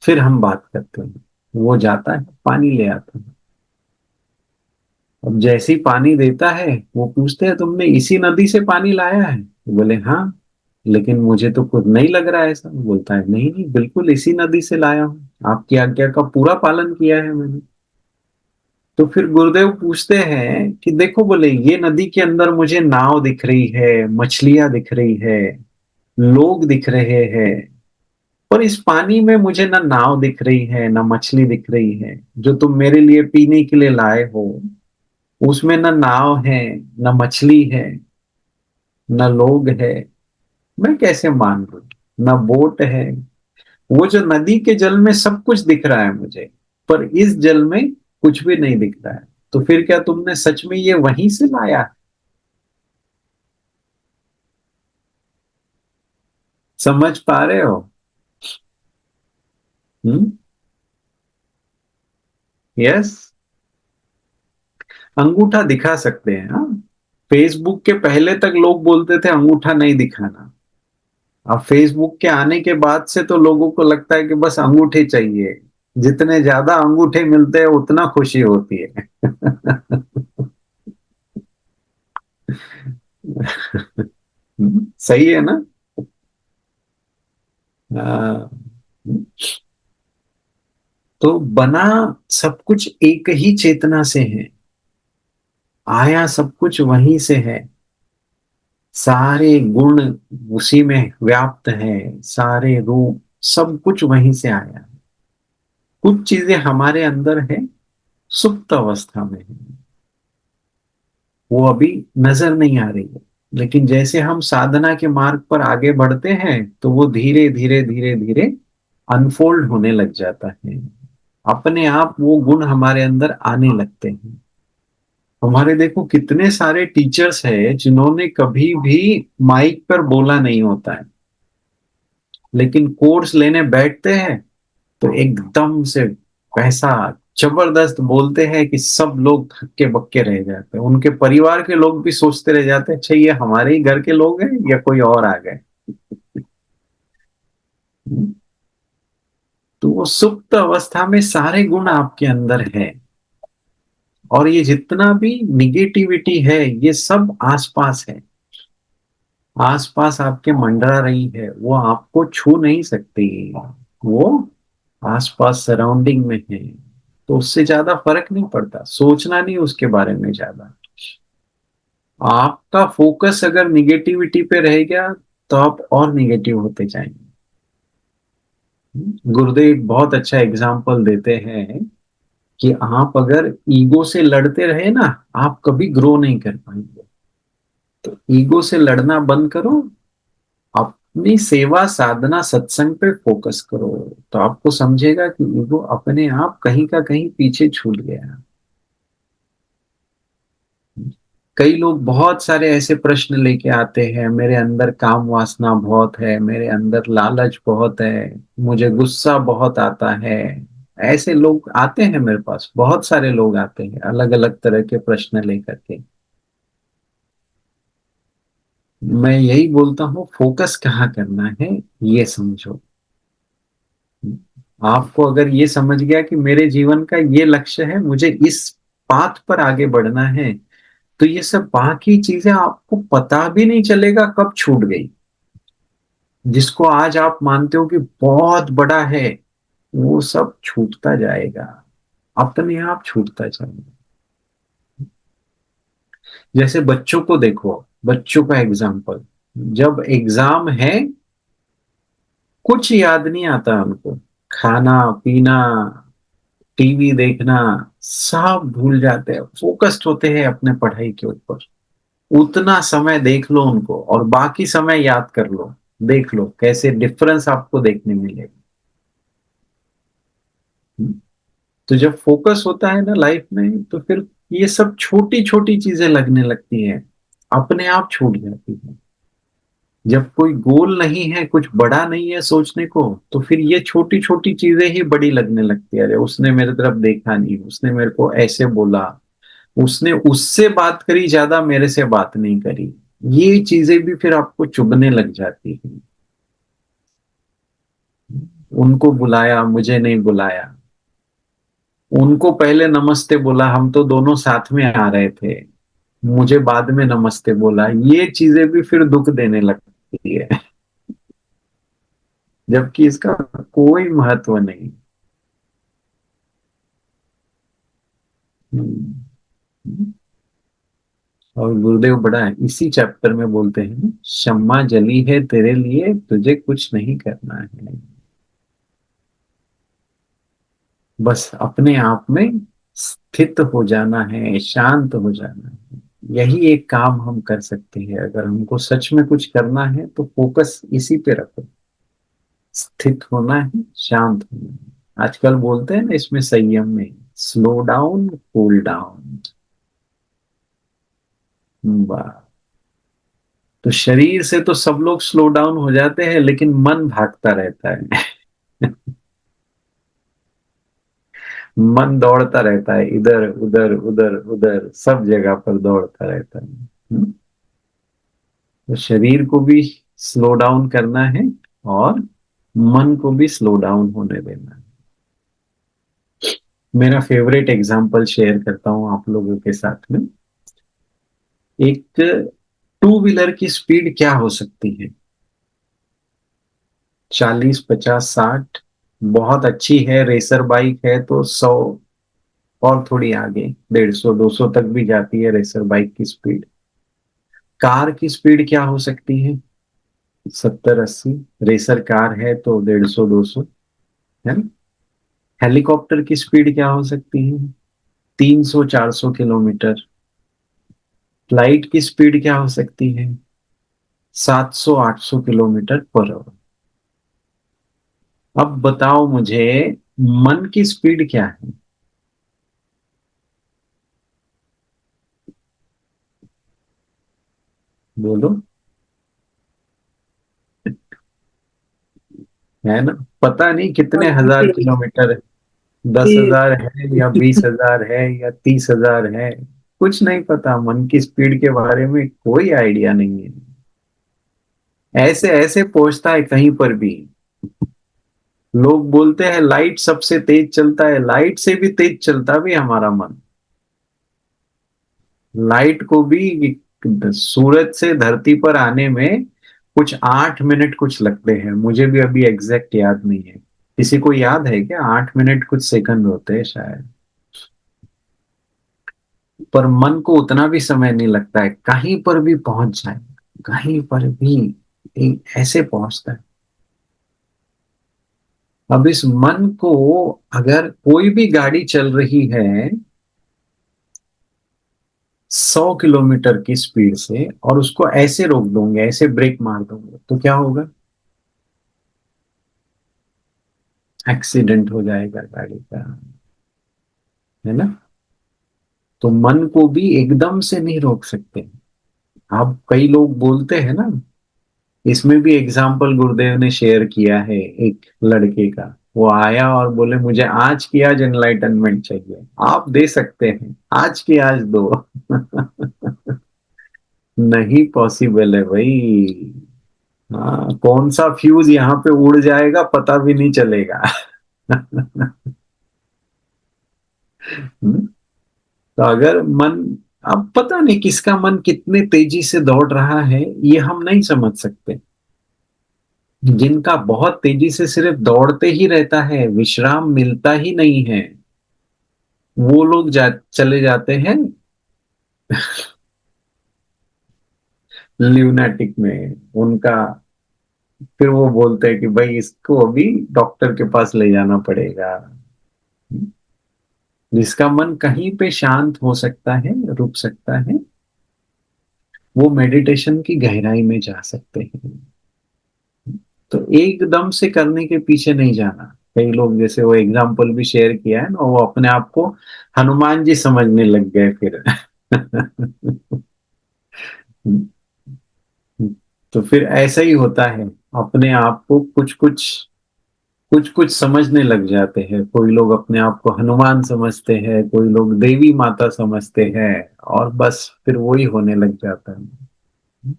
फिर हम बात करते हैं। वो जाता है, पानी ले आता है। अब जैसे ही पानी देता है, वो पूछते हैं तुमने इसी नदी से पानी लाया है? तो बोले हाँ, लेकिन मुझे तो खुद नहीं लग रहा है ऐसा। बोलता है नहीं नहीं, बिल्कुल इसी नदी से लाया हूँ, आपकी आज्ञा का पूरा पालन किया है मैंने। तो फिर गुरुदेव पूछते हैं कि देखो, बोले ये नदी के अंदर मुझे नाव दिख रही है, मछलियां दिख रही है, लोग दिख रहे हैं, पर इस पानी में मुझे ना नाव दिख रही है, ना मछली दिख रही है। जो तुम मेरे लिए पीने के लिए लाए हो, उसमें ना नाव है, ना मछली है, ना लोग है। मैं कैसे मान लूं? ना बोट है। वो जो नदी के जल में सब कुछ दिख रहा है मुझे, पर इस जल में कुछ भी नहीं दिख रहा है। तो फिर क्या तुमने सच में ये वहीं से लाया? समझ पा रहे हो? हम्म। यस। अंगूठा दिखा सकते हैं, हाँ। फेसबुक के पहले तक लोग बोलते थे अंगूठा नहीं दिखाना। अब फेसबुक के आने के बाद से तो लोगों को लगता है कि बस अंगूठे चाहिए। जितने ज्यादा अंगूठे मिलते हैं उतना खुशी होती है। सही है ना? हाँ। तो बना सब कुछ एक ही चेतना से है, आया सब कुछ वहीं से है। सारे गुण उसी में व्याप्त है, सारे रूप सब कुछ वहीं से आया। कुछ चीजें हमारे अंदर है, सुप्त अवस्था में है, वो अभी नजर नहीं आ रही है। लेकिन जैसे हम साधना के मार्ग पर आगे बढ़ते हैं तो वो धीरे धीरे धीरे धीरे अनफोल्ड होने लग जाता है। अपने आप वो गुण हमारे अंदर आने लगते हैं। हमारे देखो कितने सारे टीचर्स हैं जिन्होंने कभी भी माइक पर बोला नहीं होता है, लेकिन कोर्स लेने बैठते हैं तो एकदम से पैसा जबरदस्त बोलते हैं कि सब लोग हक्के बक्के रह जाते हैं। उनके परिवार के लोग भी सोचते रह जाते हैं, अच्छा ये हमारे ही घर के लोग हैं या कोई और आ गए। तो वो सुप्त अवस्था में सारे गुण आपके अंदर है, और ये जितना भी निगेटिविटी है ये सब आसपास है। आसपास आपके मंडरा रही है, वो आपको छू नहीं सकती। वो आसपास सराउंडिंग में है, तो उससे ज्यादा फर्क नहीं पड़ता, सोचना नहीं उसके बारे में ज्यादा। आपका फोकस अगर निगेटिविटी पे रह गया तो आप और निगेटिव होते जाएंगे। गुरुदेव बहुत अच्छा एग्जाम्पल देते हैं कि आप अगर ईगो से लड़ते रहे ना, आप कभी ग्रो नहीं कर पाएंगे। तो ईगो से लड़ना बंद करो, आप अपनी सेवा साधना सत्संग पे फोकस करो, तो आपको समझेगा कि ईगो अपने आप कहीं का कहीं पीछे छूट गया। कई लोग बहुत सारे ऐसे प्रश्न लेके आते हैं, मेरे अंदर काम वासना बहुत है, मेरे अंदर लालच बहुत है, मुझे गुस्सा बहुत आता है। ऐसे लोग आते हैं मेरे पास, बहुत सारे लोग आते हैं अलग अलग तरह के प्रश्न लेकर के। मैं यही बोलता हूँ, फोकस कहाँ करना है ये समझो। आपको अगर ये समझ गया कि मेरे जीवन का ये लक्ष्य है, मुझे इस पाथ पर आगे बढ़ना है, तो ये सब बाकी चीजें आपको पता भी नहीं चलेगा कब छूट गई। जिसको आज आप मानते हो कि बहुत बड़ा है, वो सब छूटता जाएगा, अपने आप छूटता जाएगा। जैसे बच्चों को देखो, बच्चों का एग्जाम्पल, जब एग्जाम है कुछ याद नहीं आता उनको, खाना पीना टीवी देखना सब भूल जाते हैं, फोकस्ड होते हैं अपने पढ़ाई के ऊपर। उतना समय देख लो उनको और बाकी समय याद कर लो, देख लो कैसे डिफरेंस आपको देखने मिलेगा। तो जब फोकस होता है ना लाइफ में, तो फिर ये सब छोटी छोटी चीजें लगने लगती हैं, अपने आप छूट जाती है। जब कोई गोल नहीं है, कुछ बड़ा नहीं है सोचने को, तो फिर ये छोटी छोटी चीजें ही बड़ी लगने लगती है। अरे उसने मेरे तरफ देखा नहीं, उसने मेरे को ऐसे बोला, उसने उससे बात करी ज्यादा मेरे से बात नहीं करी, ये चीजें भी फिर आपको चुभने लग जाती है। उनको बुलाया मुझे नहीं बुलाया, उनको पहले नमस्ते बोला, हम तो दोनों साथ में आ रहे थे, मुझे बाद में नमस्ते बोला, ये चीजें भी फिर दुख देने लगती है। जबकि इसका कोई महत्व नहीं। और गुरुदेव बड़ा है इसी चैप्टर में बोलते हैं, शम्मा जली है तेरे लिए, तुझे कुछ नहीं करना है, बस अपने आप में स्थित हो जाना है, शांत हो जाना है। यही एक काम हम कर सकते हैं। अगर हमको सच में कुछ करना है तो फोकस इसी पे रखो, स्थित होना है, शांत होना है। आजकल बोलते हैं ना इसमें संयम में, स्लो डाउन कूल डाउन। वाह। तो शरीर से तो सब लोग स्लो डाउन हो जाते हैं, लेकिन मन भागता रहता है। मन दौड़ता रहता है, इधर उधर उधर उधर सब जगह पर दौड़ता रहता है। तो शरीर को भी स्लो डाउन करना है और मन को भी स्लो डाउन होने देना है। मेरा फेवरेट एग्जांपल शेयर करता हूं आप लोगों के साथ में। एक टू व्हीलर की स्पीड क्या हो सकती है? 40 50 60, बहुत अच्छी है रेसर बाइक है तो 100 और थोड़ी आगे, 150 200 तक भी जाती है रेसर बाइक की स्पीड। कार की स्पीड क्या हो सकती है? 70 80। रेसर कार है तो 150 200, है ना? हेलीकॉप्टर की स्पीड क्या हो सकती है? 300 400 किलोमीटर। फ्लाइट की स्पीड क्या हो सकती है? 700 800 किलोमीटर पर आवर। अब बताओ मुझे, मन की स्पीड क्या है? बोलो। है ना? पता नहीं कितने हजार किलोमीटर, 10,000 है या 20,000 है या 30,000 है, कुछ नहीं पता। मन की स्पीड के बारे में कोई आइडिया नहीं है। ऐसे ऐसे पहुंचता है कहीं पर भी। लोग बोलते हैं लाइट सबसे तेज चलता है, लाइट से भी तेज चलता भी हमारा मन। लाइट को भी सूरज से धरती पर आने में कुछ 8 मिनट कुछ लगते हैं, मुझे भी अभी एग्जैक्ट याद नहीं है। किसी को याद है क्या? 8 मिनट कुछ सेकंड होते हैं शायद। पर मन को उतना भी समय नहीं लगता है, कहीं पर भी पहुंच जाए, कहीं पर भी ऐसे पहुंचता है। अब इस मन को, अगर कोई भी गाड़ी चल रही है 100 किलोमीटर की स्पीड से और उसको ऐसे रोक दोगे, ऐसे ब्रेक मार दोगे, तो क्या होगा? एक्सीडेंट हो जाएगा गाड़ी का, है ना। तो मन को भी एकदम से नहीं रोक सकते। आप कई लोग बोलते हैं ना, इसमें भी एग्जाम्पल गुरुदेव ने शेयर किया है एक लड़के का। वो आया और बोले मुझे आज की आज एनलाइटनमेंट चाहिए। आप दे सकते हैं, आज की आज दो। नहीं पॉसिबल है भाई। हाँ, कौन सा फ्यूज यहाँ पे उड़ जाएगा पता भी नहीं चलेगा। तो अगर मन, अब पता नहीं किसका मन कितने तेजी से दौड़ रहा है ये हम नहीं समझ सकते। जिनका बहुत तेजी से सिर्फ दौड़ते ही रहता है, विश्राम मिलता ही नहीं है, वो लोग चले जाते हैं ल्यूनाटिक में। उनका फिर वो बोलते हैं कि भाई इसको अभी डॉक्टर के पास ले जाना पड़ेगा। जिसका मन कहीं पे शांत हो सकता है, रुक सकता है, वो मेडिटेशन की गहराई में जा सकते हैं। तो एकदम से करने के पीछे नहीं जाना। कई लोग जैसे वो एग्जाम्पल भी शेयर किया है ना, वो अपने आप को हनुमान जी समझने लग गए फिर। तो फिर ऐसा ही होता है, अपने आप को कुछ कुछ समझने लग जाते हैं। कोई लोग अपने आप को हनुमान समझते हैं, कोई लोग देवी माता समझते हैं, और बस फिर वही होने लग जाता है।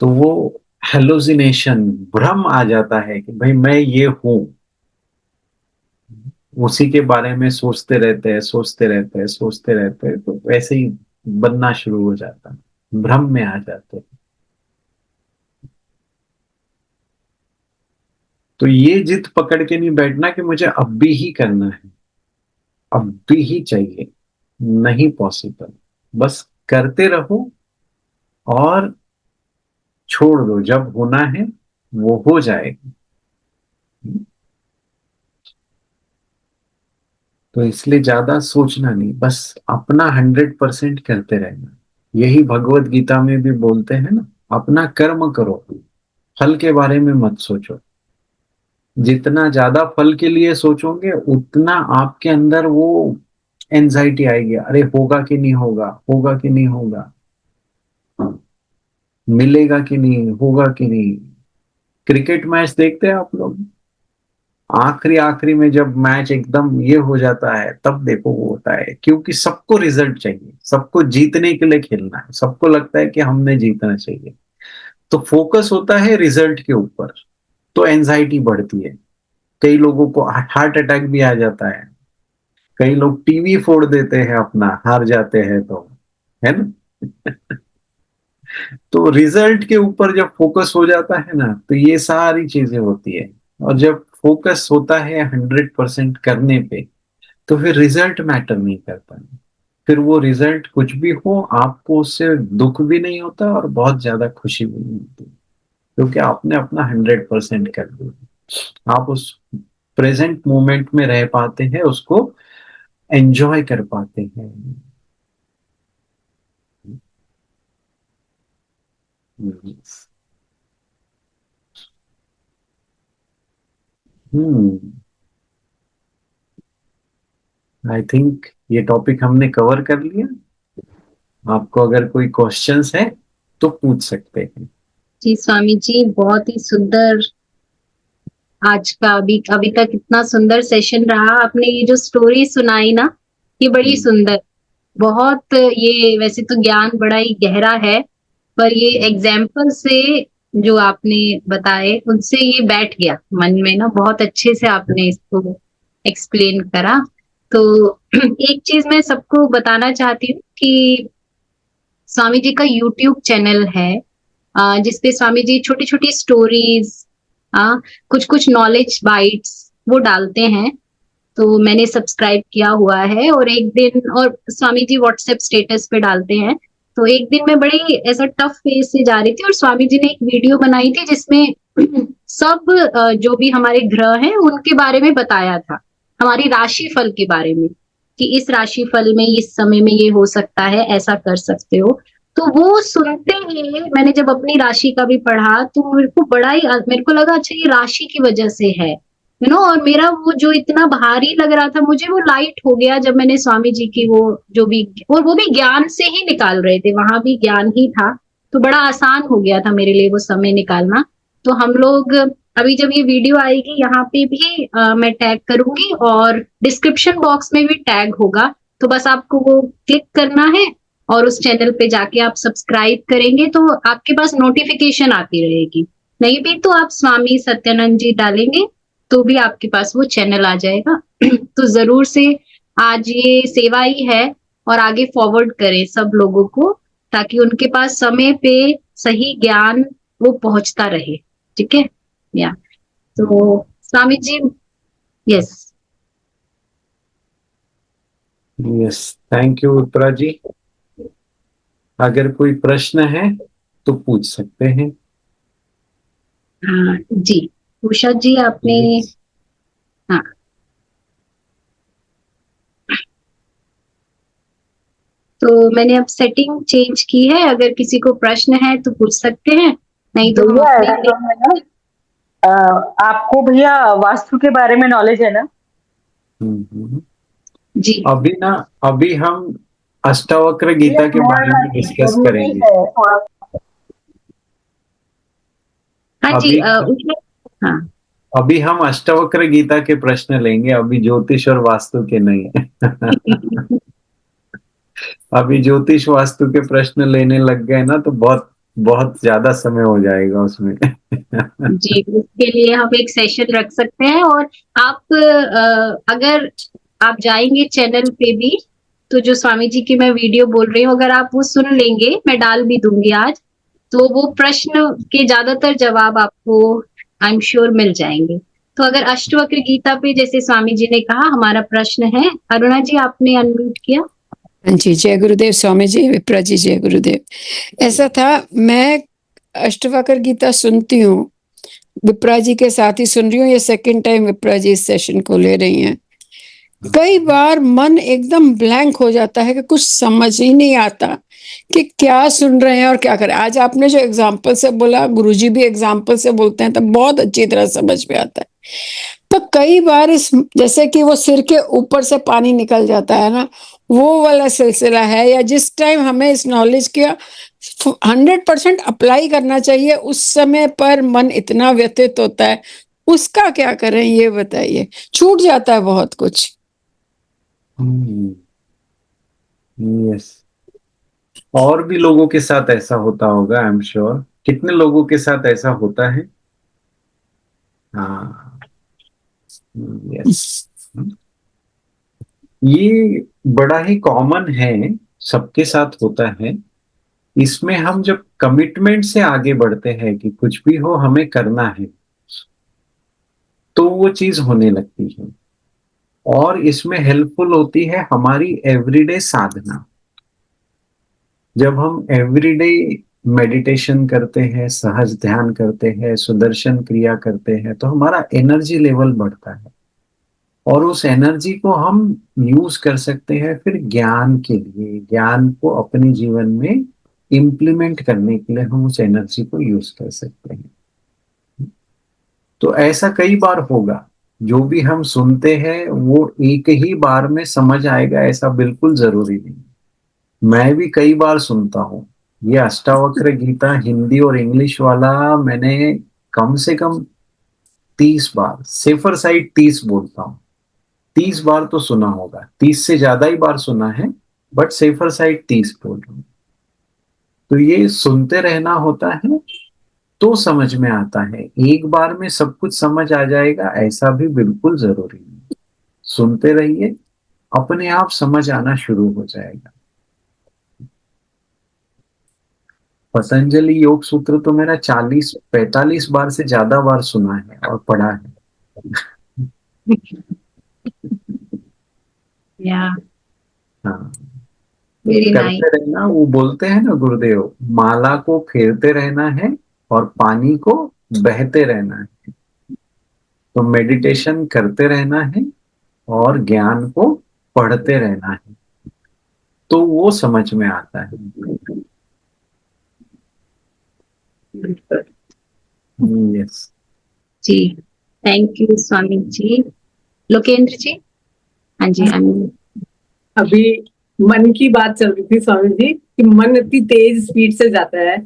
तो वो हेलुसिनेशन, भ्रम आ जाता है कि भाई मैं ये हूं। उसी के बारे में सोचते रहते हैं, सोचते रहते हैं, सोचते रहते हैं, तो वैसे ही बनना शुरू हो जाता है, भ्रम में आ जाते हैं। तो ये जिद पकड़ के नहीं बैठना कि मुझे अब भी ही करना है, अब भी ही चाहिए, नहीं पॉसिबल। बस करते रहो और छोड़ दो, जब होना है वो हो जाएगा। तो इसलिए ज्यादा सोचना नहीं, बस अपना 100% करते रहना। यही भगवत गीता में भी बोलते हैं ना, अपना कर्म करो, फल के बारे में मत सोचो। जितना ज्यादा फल के लिए सोचोगे उतना आपके अंदर वो एंजाइटी आएगी, अरे होगा कि नहीं होगा, होगा कि नहीं होगा, मिलेगा कि नहीं, होगा कि नहीं। क्रिकेट मैच देखते हैं आप लोग, आखिरी आखिरी में जब मैच एकदम ये हो जाता है तब देखो वो होता है, क्योंकि सबको रिजल्ट चाहिए, सबको जीतने के लिए खेलना है, सबको लगता है कि हमने जीतना चाहिए। तो फोकस होता है रिजल्ट के ऊपर, तो एंजाइटी बढ़ती है। कई लोगों को हार्ट अटैक भी आ जाता है, कई लोग टीवी फोड़ देते हैं अपना, हार जाते हैं तो, है ना। तो रिजल्ट के ऊपर जब फोकस हो जाता है ना, तो ये सारी चीजें होती है। और जब फोकस होता है 100% करने पे, तो फिर रिजल्ट मैटर नहीं करता है। फिर वो रिजल्ट कुछ भी हो, आपको उससे दुख भी नहीं होता और बहुत ज्यादा खुशी भी नहीं होती, क्योंकि आपने अपना 100% कर दिया। आप उस प्रेजेंट मोमेंट में रह पाते हैं, उसको एंजॉय कर पाते हैं। हम्म, आई थिंक ये टॉपिक हमने कवर कर लिया। आपको अगर कोई क्वेश्चंस है तो पूछ सकते हैं। जी स्वामी जी, बहुत ही सुंदर आज का अभी तक इतना सुंदर सेशन रहा। आपने ये जो स्टोरी सुनाई ना, ये बड़ी सुंदर, बहुत, ये वैसे तो ज्ञान बड़ा ही गहरा है, पर ये एग्जाम्पल से जो आपने बताए उनसे ये बैठ गया मन में ना, बहुत अच्छे से आपने इसको एक्सप्लेन करा। तो एक चीज मैं सबको बताना चाहती हूँ कि स्वामी जी का यूट्यूब चैनल है, जिसपे स्वामी जी छोटी छोटी स्टोरीज, कुछ कुछ नॉलेज बाइट्स वो डालते हैं। तो मैंने सब्सक्राइब किया हुआ है, और एक दिन, और स्वामी जी व्हाट्सएप स्टेटस पे डालते हैं। तो एक दिन मैं बड़ी ऐसा टफ फेज से जा रही थी, और स्वामी जी ने एक वीडियो बनाई थी जिसमें सब जो भी हमारे ग्रह हैं उनके बारे में बताया था, हमारी राशि फल के बारे में, कि इस राशि फल में इस समय में ये हो सकता है, ऐसा कर सकते हो। तो वो सुनते ही मैंने जब अपनी राशि का भी पढ़ा, तो मेरे को बड़ा ही, मेरे को लगा अच्छा ये राशि की वजह से है। और मेरा वो जो इतना भारी लग रहा था मुझे, वो लाइट हो गया जब मैंने स्वामी जी की वो जो भी, और वो भी ज्ञान से ही निकाल रहे थे, वहां भी ज्ञान ही था, तो बड़ा आसान हो गया था मेरे लिए वो समय निकालना। तो हम लोग अभी जब ये वीडियो आएगी यहाँ पे भी मैं टैग करूंगी, और डिस्क्रिप्शन बॉक्स में भी टैग होगा, तो बस आपको वो क्लिक करना है और उस चैनल पे जाके आप सब्सक्राइब करेंगे तो आपके पास नोटिफिकेशन आती रहेगी। नहीं भी तो आप स्वामी सत्यानंद जी डालेंगे तो भी आपके पास वो चैनल आ जाएगा। तो जरूर से आज ये सेवा ही है, और आगे फॉरवर्ड करें सब लोगों को, ताकि उनके पास समय पे सही ज्ञान वो पहुंचता रहे। ठीक है, या तो Swami ji, yes. Yes, thank you Uttara ji. अगर कोई प्रश्न है तो पूछ सकते हैं। हाँ जी, उषा जी आपने, Yes. हाँ, तो मैंने अब सेटिंग चेंज की है, अगर किसी को प्रश्न है तो पूछ सकते हैं, नहीं तो हम भैया अपने ऐसा है ना, आपको भैया वास्तु के बारे में नॉलेज है ना? हम्म। जी। अभी हम अष्टावक्र भैया गीता के बारे हमारा में डिस्कस जरूरी करेंगे। है थोड़ा। हाँ जी, अभी उषा, हाँ। अभी हम अष्टावक्र गीता के प्रश्न लेंगे, अभी ज्योतिष और वास्तु के नहीं। अभी ज्योतिष वास्तु के प्रश्न लेने लग गए ना तो बहुत बहुत ज्यादा समय हो जाएगा उसमें। जी, उसके लिए हम एक सेशन रख सकते हैं, और आप अगर आप जाएंगे चैनल पे भी, तो जो स्वामी जी की मैं वीडियो बोल रही हूँ, अगर आप वो सुन लेंगे, मैं डाल भी दूंगी आज, तो वो प्रश्न के ज्यादातर जवाब आपको आई एम श्योर मिल जाएंगे। तो अगर अष्टवक्र गीता पे जैसे स्वामी जी ने कहा हमारा प्रश्न है, अरुणा जी आपने अनम्यूट किया। जी, जय गुरुदेव स्वामी जी, विप्रा जी जय गुरुदेव। ऐसा था, मैं अष्टवक्र गीता सुनती हूँ, विप्रा जी के साथ ही सुन रही हूँ, ये सेकंड टाइम विप्रा जी इस सेशन को ले रही हैं। कई बार मन एकदम ब्लैंक हो जाता है कि कुछ समझ ही नहीं आता कि क्या सुन रहे हैं और क्या करें। आज आपने जो एग्जाम्पल से बोला, गुरुजी भी एग्जाम्पल से बोलते हैं, तो बहुत अच्छी तरह समझ में आता है। तो कई बार इस, जैसे कि वो सिर के ऊपर से पानी निकल जाता है ना, वो वाला सिलसिला है, या जिस टाइम हमें इस नॉलेज का 100% अप्लाई करना चाहिए उस समय पर मन इतना व्यथित होता है, उसका क्या करें ये बताइए। छूट जाता है बहुत कुछ। यस, और भी लोगों के साथ ऐसा होता होगा, आई एम श्योर। कितने लोगों के साथ ऐसा होता है? हाँ, यस। ये बड़ा ही कॉमन है, सबके साथ होता है। इसमें हम जब कमिटमेंट से आगे बढ़ते हैं कि कुछ भी हो हमें करना है, तो वो चीज होने लगती है। और इसमें हेल्पफुल होती है हमारी एवरीडे साधना। जब हम एवरीडे मेडिटेशन करते हैं, सहज ध्यान करते हैं, सुदर्शन क्रिया करते हैं, तो हमारा एनर्जी लेवल बढ़ता है, और उस एनर्जी को हम यूज कर सकते हैं फिर ज्ञान के लिए। ज्ञान को अपने जीवन में इम्प्लीमेंट करने के लिए हम उस एनर्जी को यूज कर सकते हैं। तो ऐसा कई बार होगा, जो भी हम सुनते हैं वो एक ही बार में समझ आएगा ऐसा बिल्कुल जरूरी नहीं। मैं भी कई बार सुनता हूँ। ये अष्टावक्र गीता हिंदी और इंग्लिश वाला मैंने कम से कम 30 बार, सेफर साइड 30 बोलता हूँ, 30 बार तो सुना होगा, 30 से ज्यादा ही बार सुना है, बट सेफर साइड 30 बोल रहा हूँ। तो ये सुनते रहना होता है तो समझ में आता है। एक बार में सब कुछ समझ आ जाएगा ऐसा भी बिल्कुल जरूरी नहीं। सुनते रहिए, अपने आप समझ आना शुरू हो जाएगा। पतंजलि योग सूत्र तो मेरा 40-45 बार से ज्यादा बार सुना है और पढ़ा है। या, हाँ, वेरी नाइस। करते रहना। वो बोलते हैं ना गुरुदेव, माला को फेरते रहना है और पानी को बहते रहना है। तो मेडिटेशन करते रहना है और ज्ञान को पढ़ते रहना है, तो वो समझ में आता है। Yes. Ji, thank you Swami ji. Lokendra जी। हाँ जी, अभी मन की बात चल रही थी स्वामी जी कि मन इतनी तेज स्पीड से जाता है,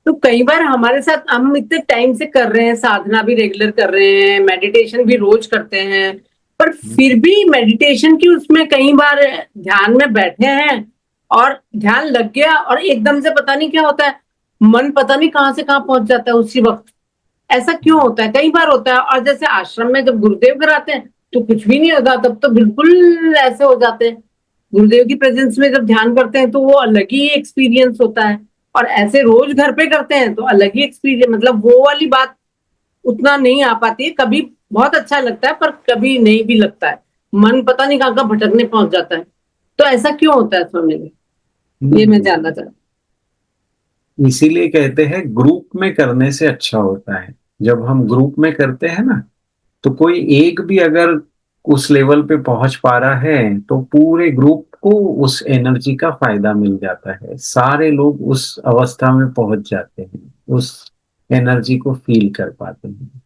तो कई बार हमारे साथ हम इतने टाइम से कर रहे हैं, साधना भी रेगुलर कर रहे हैं, मेडिटेशन भी रोज करते हैं, पर फिर भी मेडिटेशन की उसमें कई बार ध्यान में बैठे हैं और ध्यान लग गया और एकदम से पता नहीं क्या होता है, मन पता नहीं कहाँ से कहाँ पहुंच जाता है उसी वक्त। ऐसा क्यों होता है? कई बार होता है। और जैसे आश्रम में जब गुरुदेव कराते हैं तो कुछ भी नहीं होता, तब तो बिल्कुल ऐसे हो जाते हैं। गुरुदेव की प्रेजेंस में जब ध्यान करते हैं तो वो अलग ही एक्सपीरियंस होता है, और ऐसे रोज घर पे करते हैं तो अलग ही एक्सपीरियंस, मतलब वो वाली बात उतना नहीं आ पाती है। कभी बहुत अच्छा लगता है पर कभी नहीं भी लगता है, मन पता नहीं कहाँ कहाँ भटकने पहुंच जाता है। तो ऐसा क्यों होता है स्वामी जी? ये मैं जानना चाहता हूँ। इसीलिए कहते हैं ग्रुप में करने से अच्छा होता है। जब हम ग्रुप में करते हैं ना, तो कोई एक भी अगर उस लेवल पे पहुंच पा रहा है तो पूरे ग्रुप को उस एनर्जी का फायदा मिल जाता है। सारे लोग उस अवस्था में पहुंच जाते हैं, उस एनर्जी को फील कर पाते हैं।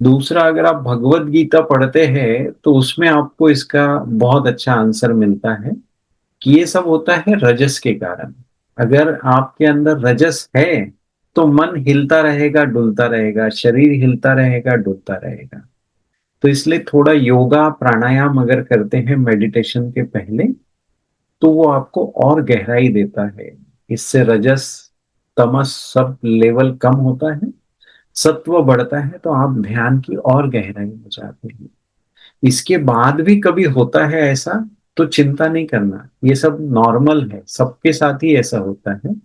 दूसरा, अगर आप भगवत गीता पढ़ते हैं तो उसमें आपको इसका बहुत अच्छा आंसर मिलता है कि ये सब होता है रजस के कारण। अगर आपके अंदर रजस है तो मन हिलता रहेगा, डुलता रहेगा, शरीर हिलता रहेगा, डुलता रहेगा। तो इसलिए थोड़ा योगा प्राणायाम अगर करते हैं मेडिटेशन के पहले, तो वो आपको और गहराई देता है। इससे रजस तमस सब लेवल कम होता है, सत्व बढ़ता है, तो आप ध्यान की और गहराई में जाते हैं। इसके बाद भी कभी होता है ऐसा, तो चिंता नहीं करना, ये सब नॉर्मल है, सबके साथ ही ऐसा होता है।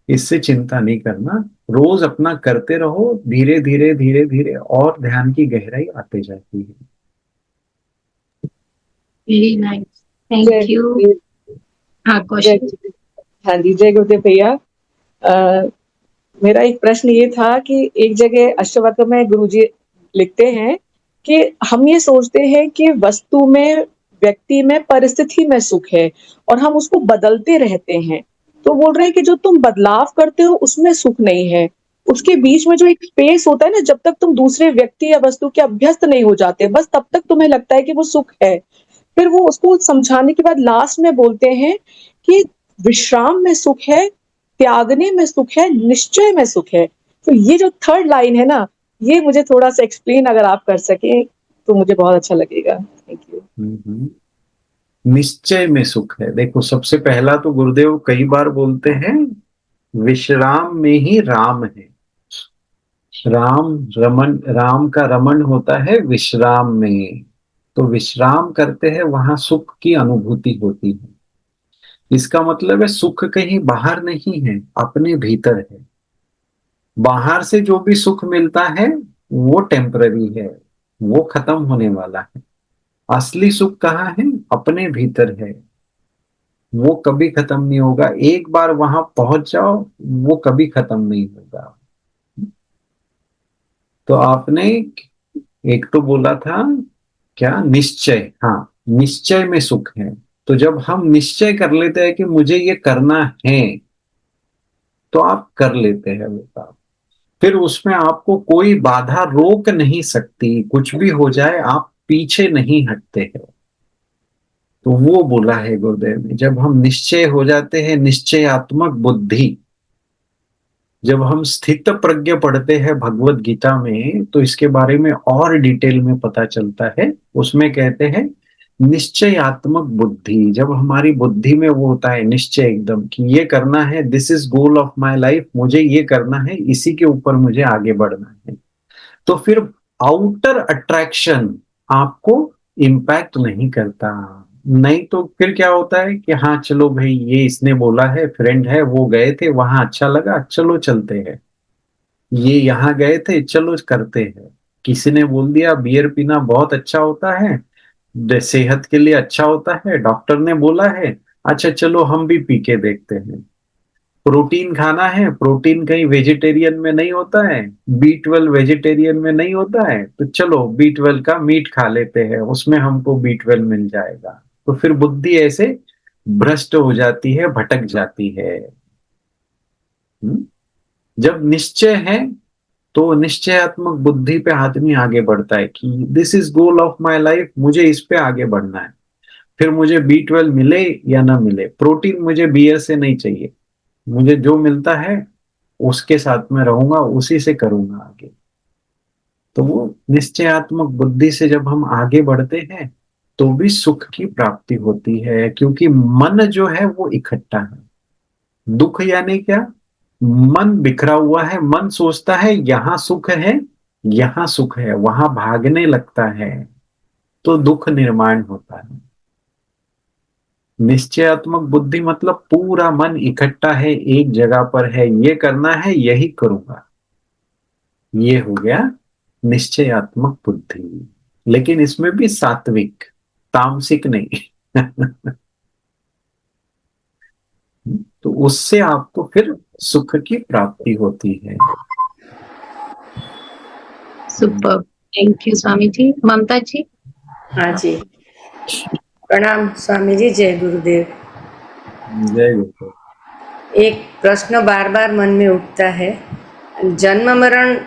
इससे चिंता नहीं करना, रोज अपना करते रहो, धीरे धीरे धीरे धीरे और ध्यान की गहराई आते जाती है। Very nice, thank you. हाँ, जय क्वेश्चन। हाँ जी, जय गुरुदेव भैया। मेरा एक प्रश्न ये था कि एक जगह अष्टवक्र में गुरुजी लिखते हैं कि हम ये सोचते हैं कि वस्तु में, व्यक्ति में, परिस्थिति में सुख है और हम उसको बदलते रहते हैं। तो बोल रहे हैं कि जो तुम बदलाव करते हो उसमें सुख नहीं है, उसके बीच में जो एक स्पेस होता है ना, जब तक तुम दूसरे व्यक्ति या वस्तु के अभ्यस्त नहीं हो जाते, बस तब तक तुम्हें लगता है कि वो सुख है। फिर वो उसको समझाने के बाद लास्ट में बोलते हैं कि विश्राम में सुख है, त्यागने में सुख है, निश्चय में सुख है। तो ये जो थर्ड लाइन है ना, ये मुझे थोड़ा सा एक्सप्लेन अगर आप कर सके तो मुझे बहुत अच्छा लगेगा। Thank you. निश्चय में सुख है। देखो, सबसे पहला तो गुरुदेव कई बार बोलते हैं विश्राम में ही राम है। राम का रमण होता है विश्राम में। तो विश्राम करते हैं वहां सुख की अनुभूति होती है। इसका मतलब है सुख कहीं बाहर नहीं है, अपने भीतर है। बाहर से जो भी सुख मिलता है वो टेम्पररी है, वो खत्म होने वाला है। असली सुख कहाँ है? अपने भीतर है, वो कभी खत्म नहीं होगा। एक बार वहां पहुंच जाओ, वो कभी खत्म नहीं होगा। तो आपने एक तो बोला था क्या? निश्चय। हाँ, निश्चय में सुख है। तो जब हम निश्चय कर लेते हैं कि मुझे ये करना है, तो आप कर लेते हैं वो काम। फिर उसमें आपको कोई बाधा रोक नहीं सकती, कुछ भी हो जाए आप पीछे नहीं हटते हैं। तो वो बोला है गुरुदेव ने, जब हम निश्चय हो जाते हैं, निश्चयात्मक बुद्धि। जब हम स्थित प्रज्ञ पढ़ते हैं भगवत गीता में, तो इसके बारे में और डिटेल में पता चलता है। उसमें कहते हैं निश्चयात्मक बुद्धि। जब हमारी बुद्धि में वो होता है निश्चय एकदम कि ये करना है, this is goal of my life, मुझे ये करना है, इसी के ऊपर मुझे आगे बढ़ना है, तो फिर आउटर अट्रैक्शन आपको इम्पैक्ट नहीं करता। नहीं तो फिर क्या होता है कि हाँ चलो भाई, ये इसने बोला है, फ्रेंड है, वो गए थे वहां, अच्छा लगा, चलो चलते हैं। ये यहाँ गए थे, चलो करते हैं। किसी ने बोल दिया बियर पीना बहुत अच्छा होता है, सेहत के लिए अच्छा होता है, डॉक्टर ने बोला है, अच्छा चलो हम भी पी के देखते हैं। प्रोटीन खाना है, प्रोटीन कहीं वेजिटेरियन में नहीं होता है, B12 वेजिटेरियन में नहीं होता है, तो चलो B12 का मीट खा लेते हैं, उसमें हमको B12 मिल जाएगा। तो फिर बुद्धि ऐसे भ्रष्ट हो जाती है, भटक जाती है। जब निश्चय है तो निश्चयात्मक बुद्धि पे आदमी आगे बढ़ता है कि this is goal of my life, मुझे इस पे आगे बढ़ना है। फिर मुझे B12 मिले या ना मिले, प्रोटीन मुझे बियर से नहीं चाहिए, मुझे जो मिलता है उसके साथ में रहूंगा, उसी से करूंगा आगे। तो वो निश्चयात्मक बुद्धि से जब हम आगे बढ़ते हैं तो भी सुख की प्राप्ति होती है, क्योंकि मन जो है वो इकट्ठा है। दुख यानी क्या? मन बिखरा हुआ है, मन सोचता है यहां सुख है, यहां सुख है, वहां भागने लगता है, तो दुख निर्माण होता है। निश्चयात्मक बुद्धि मतलब पूरा मन इकट्ठा है, एक जगह पर है, ये करना है, यही करूंगा, ये हो गया निश्चयात्मक बुद्धि। लेकिन इसमें भी सात्विक, तामसिक नहीं। तो उससे आपको फिर सुख की प्राप्ति होती है। Super, thank you Swami ji. ममता जी। हाँ जी, प्रणाम स्वामी जी, जय गुरुदेव। जय गुरु। एक प्रश्न बार बार मन में उठता है, जन्म मरण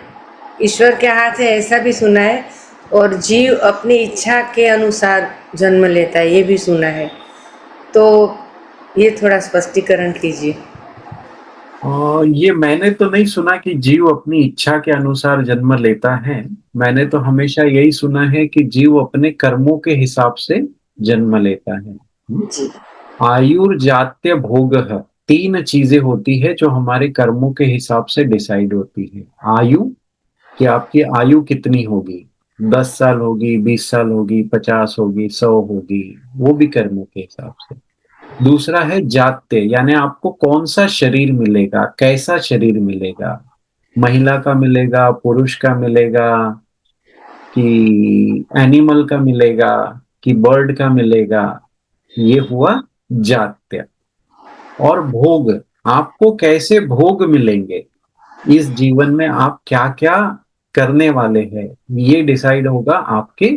ईश्वर के हाथ है ऐसा भी सुना है, और जीव अपनी इच्छा के अनुसार जन्म लेता है ये भी सुना है, तो ये थोड़ा स्पष्टीकरण कीजिए। ये मैंने तो नहीं सुना कि जीव अपनी इच्छा के अनुसार जन्म लेता है। मैंने तो हमेशा यही सुना है कि जीव अपने कर्मों के हिसाब से जन्म लेता है। जी। आयुर्जात्य भोग, 3 चीजें होती है जो हमारे कर्मों के हिसाब से डिसाइड होती है। आयु, कि आपकी आयु कितनी होगी, 10 साल होगी, 20 साल होगी, 50 होगी, 100 होगी, वो भी कर्मों के हिसाब से। दूसरा है जात्य, यानी आपको कौन सा शरीर मिलेगा, कैसा शरीर मिलेगा, महिला का मिलेगा, पुरुष का मिलेगा, कि एनिमल का मिलेगा, कि बर्ड का मिलेगा, ये हुआ जात्य। और भोग, आपको कैसे भोग मिलेंगे, इस जीवन में आप क्या क्या करने वाले हैं, ये डिसाइड होगा आपके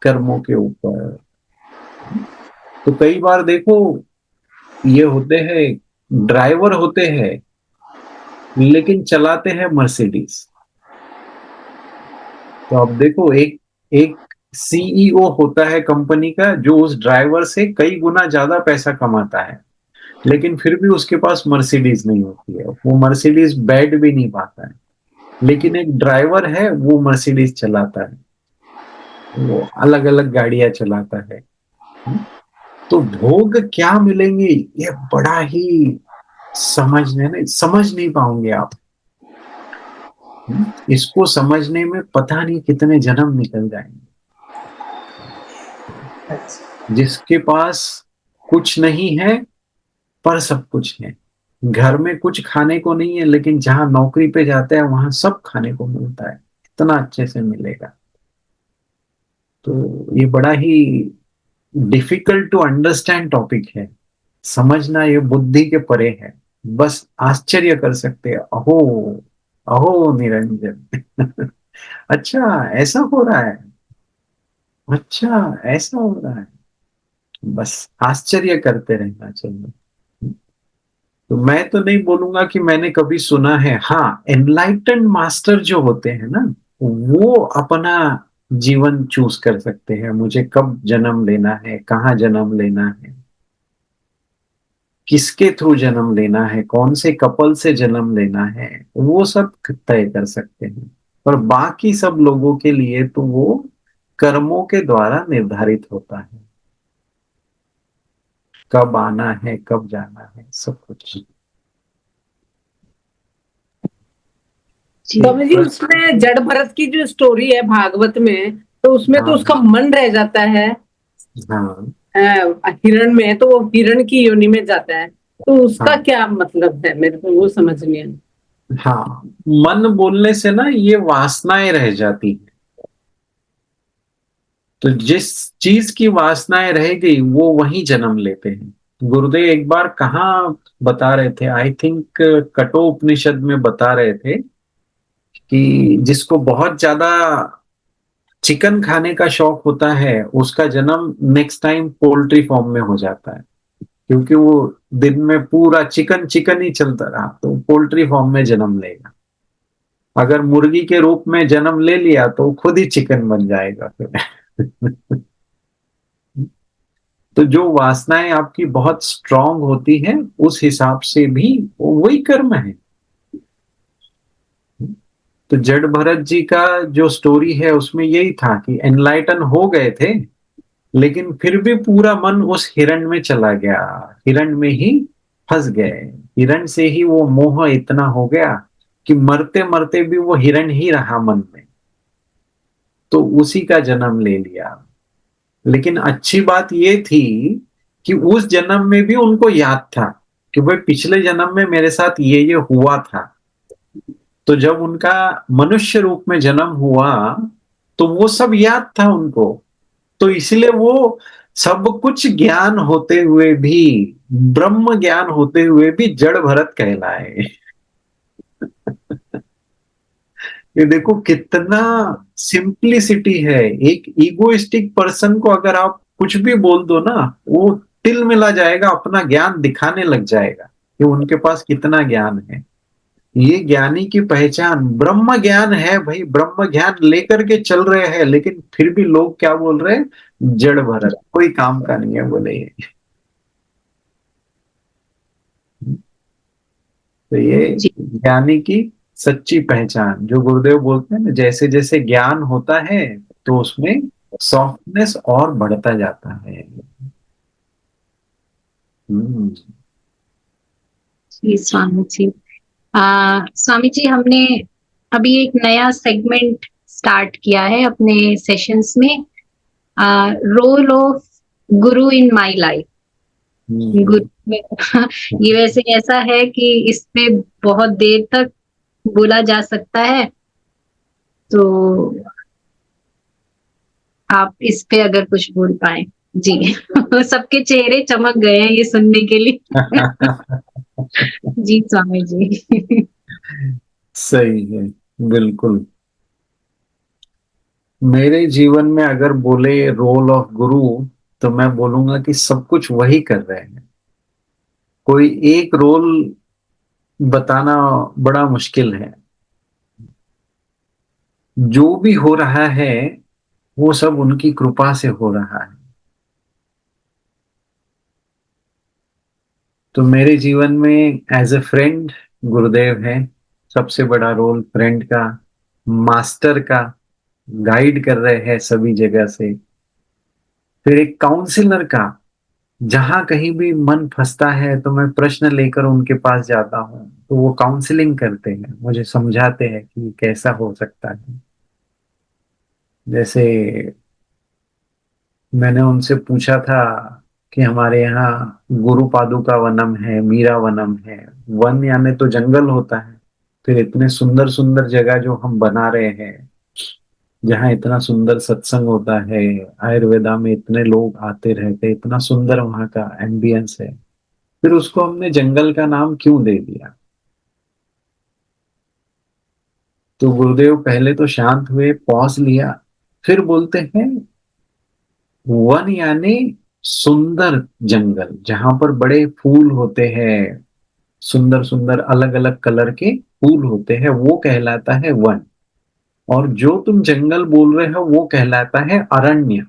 कर्मों के ऊपर। तो कई बार देखो, ये होते हैं ड्राइवर होते हैं लेकिन चलाते हैं मर्सिडीज। तो अब देखो, एक एक CEO होता है कंपनी का जो उस ड्राइवर से कई गुना ज्यादा पैसा कमाता है, लेकिन फिर भी उसके पास मर्सिडीज नहीं होती है, वो मर्सिडीज बैठ भी नहीं पाता है। लेकिन एक ड्राइवर है, वो मर्सिडीज चलाता है, वो अलग अलग गाड़ियां चलाता है। तो भोग क्या मिलेंगे, ये बड़ा ही समझ नहीं पाओगे आप। इसको समझने में पता नहीं कितने जन्म निकल जाएंगे। जिसके पास कुछ नहीं है पर सब कुछ है, घर में कुछ खाने को नहीं है लेकिन जहां नौकरी पे जाते हैं वहां सब खाने को मिलता है, इतना अच्छे से मिलेगा। तो ये बड़ा ही डिफिकल्ट टू अंडरस्टैंड टॉपिक है, समझना ये बुद्धि के परे है। बस आश्चर्य कर सकते हैं, अहो अहो निरंजन। अच्छा ऐसा हो रहा है, अच्छा ऐसा हो रहा है, बस आश्चर्य करते रहना चाहिए। तो मैं तो नहीं बोलूंगा कि मैंने कभी सुना है। हाँ, एनलाइटेंड मास्टर जो होते हैं ना, वो अपना जीवन चूज कर सकते हैं, मुझे कब जन्म लेना है, कहाँ जन्म लेना है, किसके थ्रू जन्म लेना है, कौन से कपल से जन्म लेना है, वो सब तय कर सकते हैं। पर बाकी सब लोगों के लिए तो वो कर्मों के द्वारा निर्धारित होता है, कब आना है, कब जाना है, सब कुछ। स्वामी जी, उसमें जड़ भरत की जो स्टोरी है भागवत में, तो उसमें तो हाँ उसका मन रह जाता है हाँ हिरण में, तो वो हिरण की योनि में जाता है, तो उसका हाँ क्या मतलब है, मेरे को वो समझ नहीं आया। हाँ, मन बोलने से ना ये वासनाएं रह जाती है। तो जिस चीज की वासनाएं रह गई वो वहीं जन्म लेते हैं। गुरुदेव एक बार कहाँ बता रहे थे, आई थिंक कठोपनिषद में बता रहे थे कि जिसको बहुत ज्यादा चिकन खाने का शौक होता है उसका जन्म नेक्स्ट टाइम पोल्ट्री फॉर्म में हो जाता है, क्योंकि वो दिन में पूरा चिकन चिकन ही चलता रहा तो पोल्ट्री फॉर्म में जन्म लेगा। अगर मुर्गी के रूप में जन्म ले लिया तो खुद ही चिकन बन जाएगा फिर। तो जो वासनाएं आपकी बहुत स्ट्रांग होती हैं उस हिसाब से भी वही कर्म है। तो जड़ भरत जी का जो स्टोरी है उसमें यही था कि एनलाइटन हो गए थे, लेकिन फिर भी पूरा मन उस हिरण में चला गया, हिरण में ही फंस गए। हिरण से ही वो मोह इतना हो गया कि मरते मरते भी वो हिरण ही रहा मन में, तो उसी का जन्म ले लिया। लेकिन अच्छी बात ये थी कि उस जन्म में भी उनको याद था कि भाई पिछले जन्म में मेरे साथ ये हुआ था। तो जब उनका मनुष्य रूप में जन्म हुआ तो वो सब याद था उनको, तो इसलिए वो सब कुछ ज्ञान होते हुए भी, ब्रह्म ज्ञान होते हुए भी जड़ भरत कहलाए। ये देखो कितना सिंप्लिसिटी है। एक ईगोइस्टिक पर्सन को अगर आप कुछ भी बोल दो ना, वो तिल मिला जाएगा, अपना ज्ञान दिखाने लग जाएगा कि उनके पास कितना ज्ञान है। ये ज्ञानी की पहचान ब्रह्म ज्ञान है भाई, ब्रह्म ज्ञान लेकर के चल रहे हैं, लेकिन फिर भी लोग क्या बोल रहे हैं, जड़ भरत, कोई काम का नहीं है बोले ये। तो ये जी ज्ञानी की सच्ची पहचान, जो गुरुदेव बोलते हैं ना, जैसे जैसे ज्ञान होता है तो उसमें सॉफ्टनेस और बढ़ता जाता है। हम्म। जी स्वामी जी। स्वामी जी, हमने अभी एक नया सेगमेंट स्टार्ट किया है अपने सेशंस में, role of Guru in my life. हम्म। गुरु में ये वैसे ऐसा है कि इस पे बहुत देर तक बोला जा सकता है, तो आप इस पे अगर कुछ बोल पाए जी। सबके चेहरे चमक गए हैं ये सुनने के लिए। जी स्वामी जी। सही है, बिल्कुल। मेरे जीवन में अगर बोले रोल ऑफ गुरु, तो मैं बोलूंगा कि सब कुछ वही कर रहे हैं। कोई एक रोल बताना बड़ा मुश्किल है। जो भी हो रहा है वो सब उनकी कृपा से हो रहा है। तो मेरे जीवन में एज ए फ्रेंड गुरुदेव है, सबसे बड़ा रोल फ्रेंड का, मास्टर का, गाइड कर रहे हैं सभी जगह से। फिर एक काउंसलर का, जहां कहीं भी मन फंसता है तो मैं प्रश्न लेकर उनके पास जाता हूँ, तो वो काउंसलिंग करते हैं, मुझे समझाते हैं कि कैसा हो सकता है। जैसे मैंने उनसे पूछा था कि हमारे यहाँ गुरु पादुका वनम है, मीरा वनम है। वन यानी तो जंगल होता है, फिर इतने सुंदर सुंदर जगह जो हम बना रहे हैं, जहाँ इतना सुंदर सत्संग होता है, आयुर्वेदा में इतने लोग आते रहते, इतना सुंदर वहाँ का एम्बियंस है, फिर उसको हमने जंगल का नाम क्यों दे दिया। तो गुरुदेव पहले तो शांत हुए, पॉज लिया, फिर बोलते हैं वन यानी सुंदर जंगल, जहां पर बड़े फूल होते हैं, सुंदर सुंदर अलग अलग कलर के फूल होते हैं, वो कहलाता है वन। और जो तुम जंगल बोल रहे हो वो कहलाता है अरण्य,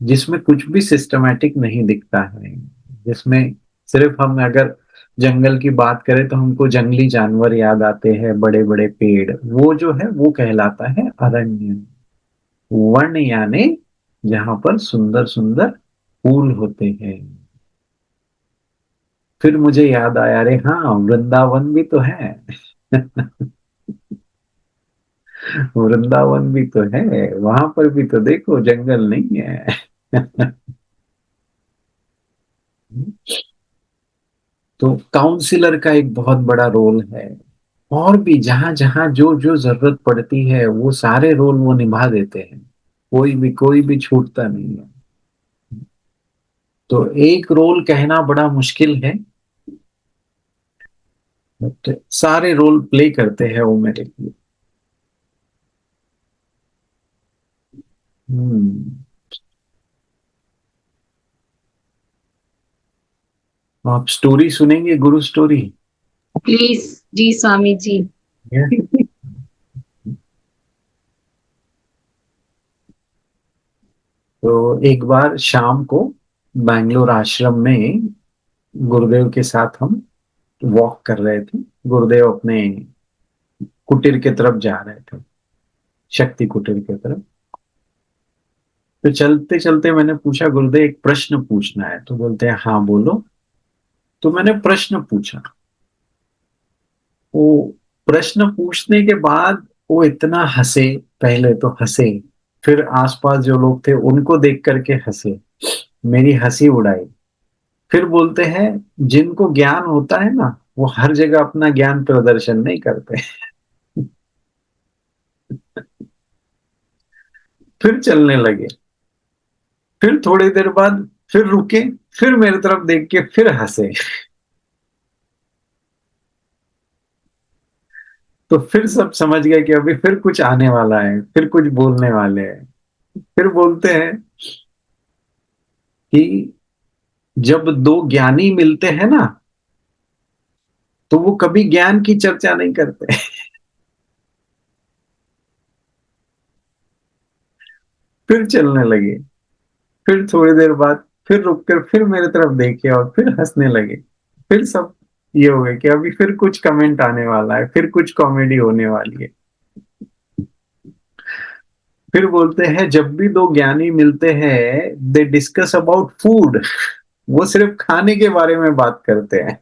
जिसमें कुछ भी सिस्टमैटिक नहीं दिखता है, जिसमें सिर्फ हम अगर जंगल की बात करें तो हमको जंगली जानवर याद आते हैं, बड़े बड़े पेड़, वो जो है वो कहलाता है अरण्य। वन यानी जहां पर सुंदर सुंदर फूल होते हैं। फिर मुझे याद आया, अरे हाँ वृंदावन भी तो है। वृंदावन भी तो है, वहां पर भी तो देखो जंगल नहीं है। तो काउंसिलर का एक बहुत बड़ा रोल है। और भी जहां जहां जो जो जरूरत पड़ती है वो सारे रोल वो निभा देते हैं, कोई भी छूटता नहीं है। तो एक रोल कहना बड़ा मुश्किल है, बट सारे रोल प्ले करते हैं वो मेरे लिए। हम्म। आप स्टोरी सुनेंगे, गुरु स्टोरी? प्लीज जी स्वामी जी। तो एक बार शाम को बैंगलोर आश्रम में गुरुदेव के साथ हम वॉक कर रहे थे। गुरुदेव अपने कुटीर की तरफ जा रहे थे, शक्ति कुटीर की तरफ। तो चलते चलते मैंने पूछा, गुरुदेव एक प्रश्न पूछना है। तो बोलते हैं हाँ बोलो। तो मैंने प्रश्न पूछा। वो प्रश्न पूछने के बाद वो इतना हंसे, पहले तो हंसे, फिर आसपास जो लोग थे उनको देख करके हंसे, मेरी हंसी उड़ाई। फिर बोलते हैं जिनको ज्ञान होता है ना, वो हर जगह अपना ज्ञान प्रदर्शन नहीं करते। फिर चलने लगे। फिर थोड़ी देर बाद फिर रुके, फिर मेरी तरफ देख के फिर हंसे। तो फिर सब समझ गए कि अभी फिर कुछ आने वाला है, फिर कुछ बोलने वाले हैं। फिर बोलते हैं कि जब दो ज्ञानी मिलते हैं ना, तो वो कभी ज्ञान की चर्चा नहीं करते। फिर चलने लगे। फिर थोड़ी देर बाद फिर रुककर फिर मेरी तरफ देखे और फिर हंसने लगे। फिर सब ये हो गए कि अभी फिर कुछ कमेंट आने वाला है, फिर कुछ कॉमेडी होने वाली है। फिर बोलते हैं जब भी दो ज्ञानी मिलते हैं, दे डिस्कस अबाउट फूड। वो सिर्फ खाने के बारे में बात करते हैं।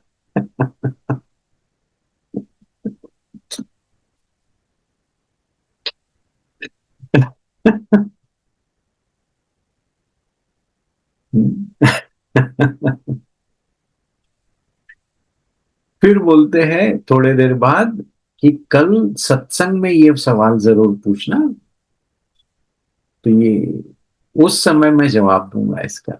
फिर बोलते हैं थोड़े देर बाद कि कल सत्संग में ये सवाल जरूर पूछना, तो ये उस समय मैं जवाब दूंगा इसका।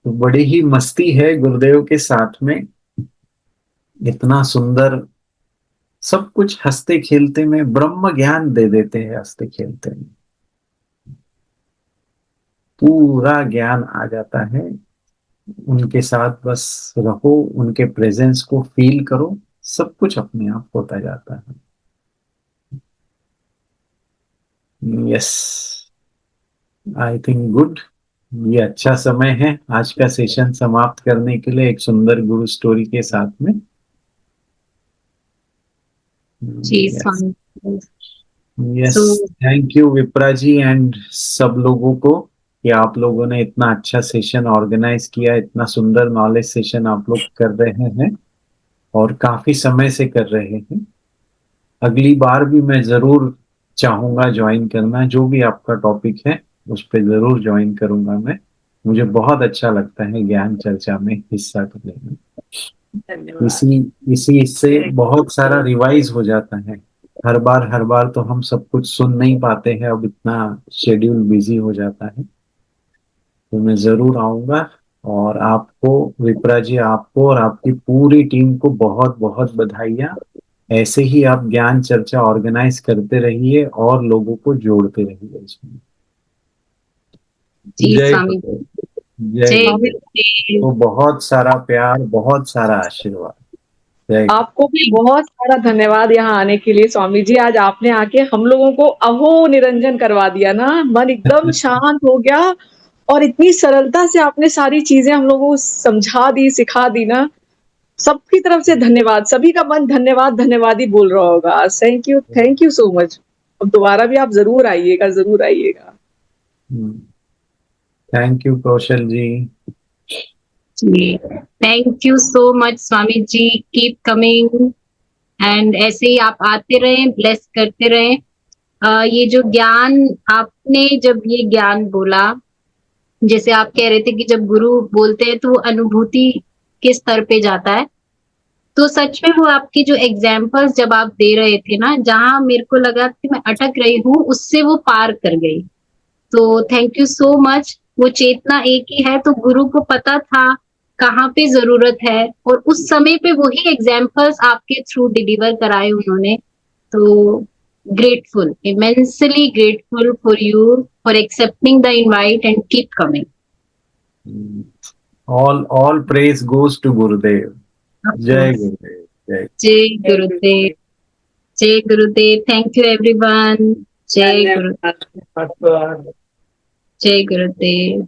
तो बड़ी ही मस्ती है गुरुदेव के साथ में। इतना सुंदर सब कुछ, हंसते खेलते में ब्रह्म ज्ञान दे देते हैं। हंसते खेलते में पूरा ज्ञान आ जाता है। उनके साथ बस रहो, उनके प्रेजेंस को फील करो, सब कुछ अपने आप होता जाता है। Yes, I think good. ये अच्छा समय है आज का सेशन समाप्त करने के लिए, एक सुंदर गुरु स्टोरी के साथ में। जी yes, Swami. Yes. So thank you Vipra ji and सब लोगों को कि आप लोगों ने इतना अच्छा सेशन ऑर्गेनाइज किया। इतना सुंदर नॉलेज सेशन आप लोग कर रहे हैं और काफी समय से कर रहे हैं। अगली बार भी मैं जरूर चाहूंगा ज्वाइन करना। जो भी आपका टॉपिक है उस पर जरूर ज्वाइन करूंगा मैं। मुझे बहुत अच्छा लगता है ज्ञान चर्चा में हिस्सा लेना। धन्यवाद। इसी इसी से बहुत सारा रिवाइज हो जाता है। हर बार तो हम सब कुछ सुन नहीं पाते हैं, अब इतना शेड्यूल बिजी हो जाता है। तो मैं जरूर आऊंगा। और आपको विप्रा जी, आपको और आपकी पूरी टीम को बहुत बहुत बधाइयाँ। ऐसे ही आप ज्ञान चर्चा ऑर्गेनाइज करते रहिए और लोगों को जोड़ते रहिए इसमें। जी जय स्वामी। गुरुदेव। जय जय गुरुदेव। गुरुदेव। तो बहुत सारा प्यार, बहुत सारा आशीर्वाद। जय गुरु। आपको भी बहुत सारा धन्यवाद यहाँ आने के लिए स्वामी जी। आज आपने आके हम लोगों को अहो निरंजन करवा दिया ना, मन एकदम शांत हो गया। और इतनी सरलता से आपने सारी चीजें हम लोगों को समझा दी, सिखा दी ना। सबकी तरफ से धन्यवाद। सभी का मन धन्यवाद धन्यवाद ही बोल रहा होगा। Thank you so much. अब दोबारा भी आप जरूर आइएगा, जरूर आइएगा। Thank you Kaushal ji. जी thank you so much Swami ji. Keep coming and ऐसे ही आप आते रहें, ब्लेस करते रहें। ये जो ज्ञान आपने जब ये ज्ञान बोला, जैसे आप कह रहे थे कि जब गुरु बोलते हैं तो वो अनुभूति के स्तर पे जाता है। तो सच में वो आपकी जो एग्जाम्पल्स जब आप दे रहे थे ना, जहां मेरे को लगा कि मैं अटक रही हूँ, उससे वो पार कर गई। तो थैंक यू सो मच। वो चेतना एक ही है, तो गुरु को पता था कहाँ पे जरूरत है, और उस समय पे वही एग्जाम्पल्स आपके थ्रू डिलीवर कराए उन्होंने। तो grateful, immensely grateful for you for accepting the invite and keep coming. All praise goes to Gurudev. जय गुरुदेव। जय Jai Gurudev. जय गुरुदेव। Thank you everyone. जय गुरु धन्यवाद। जय गुरुदेव।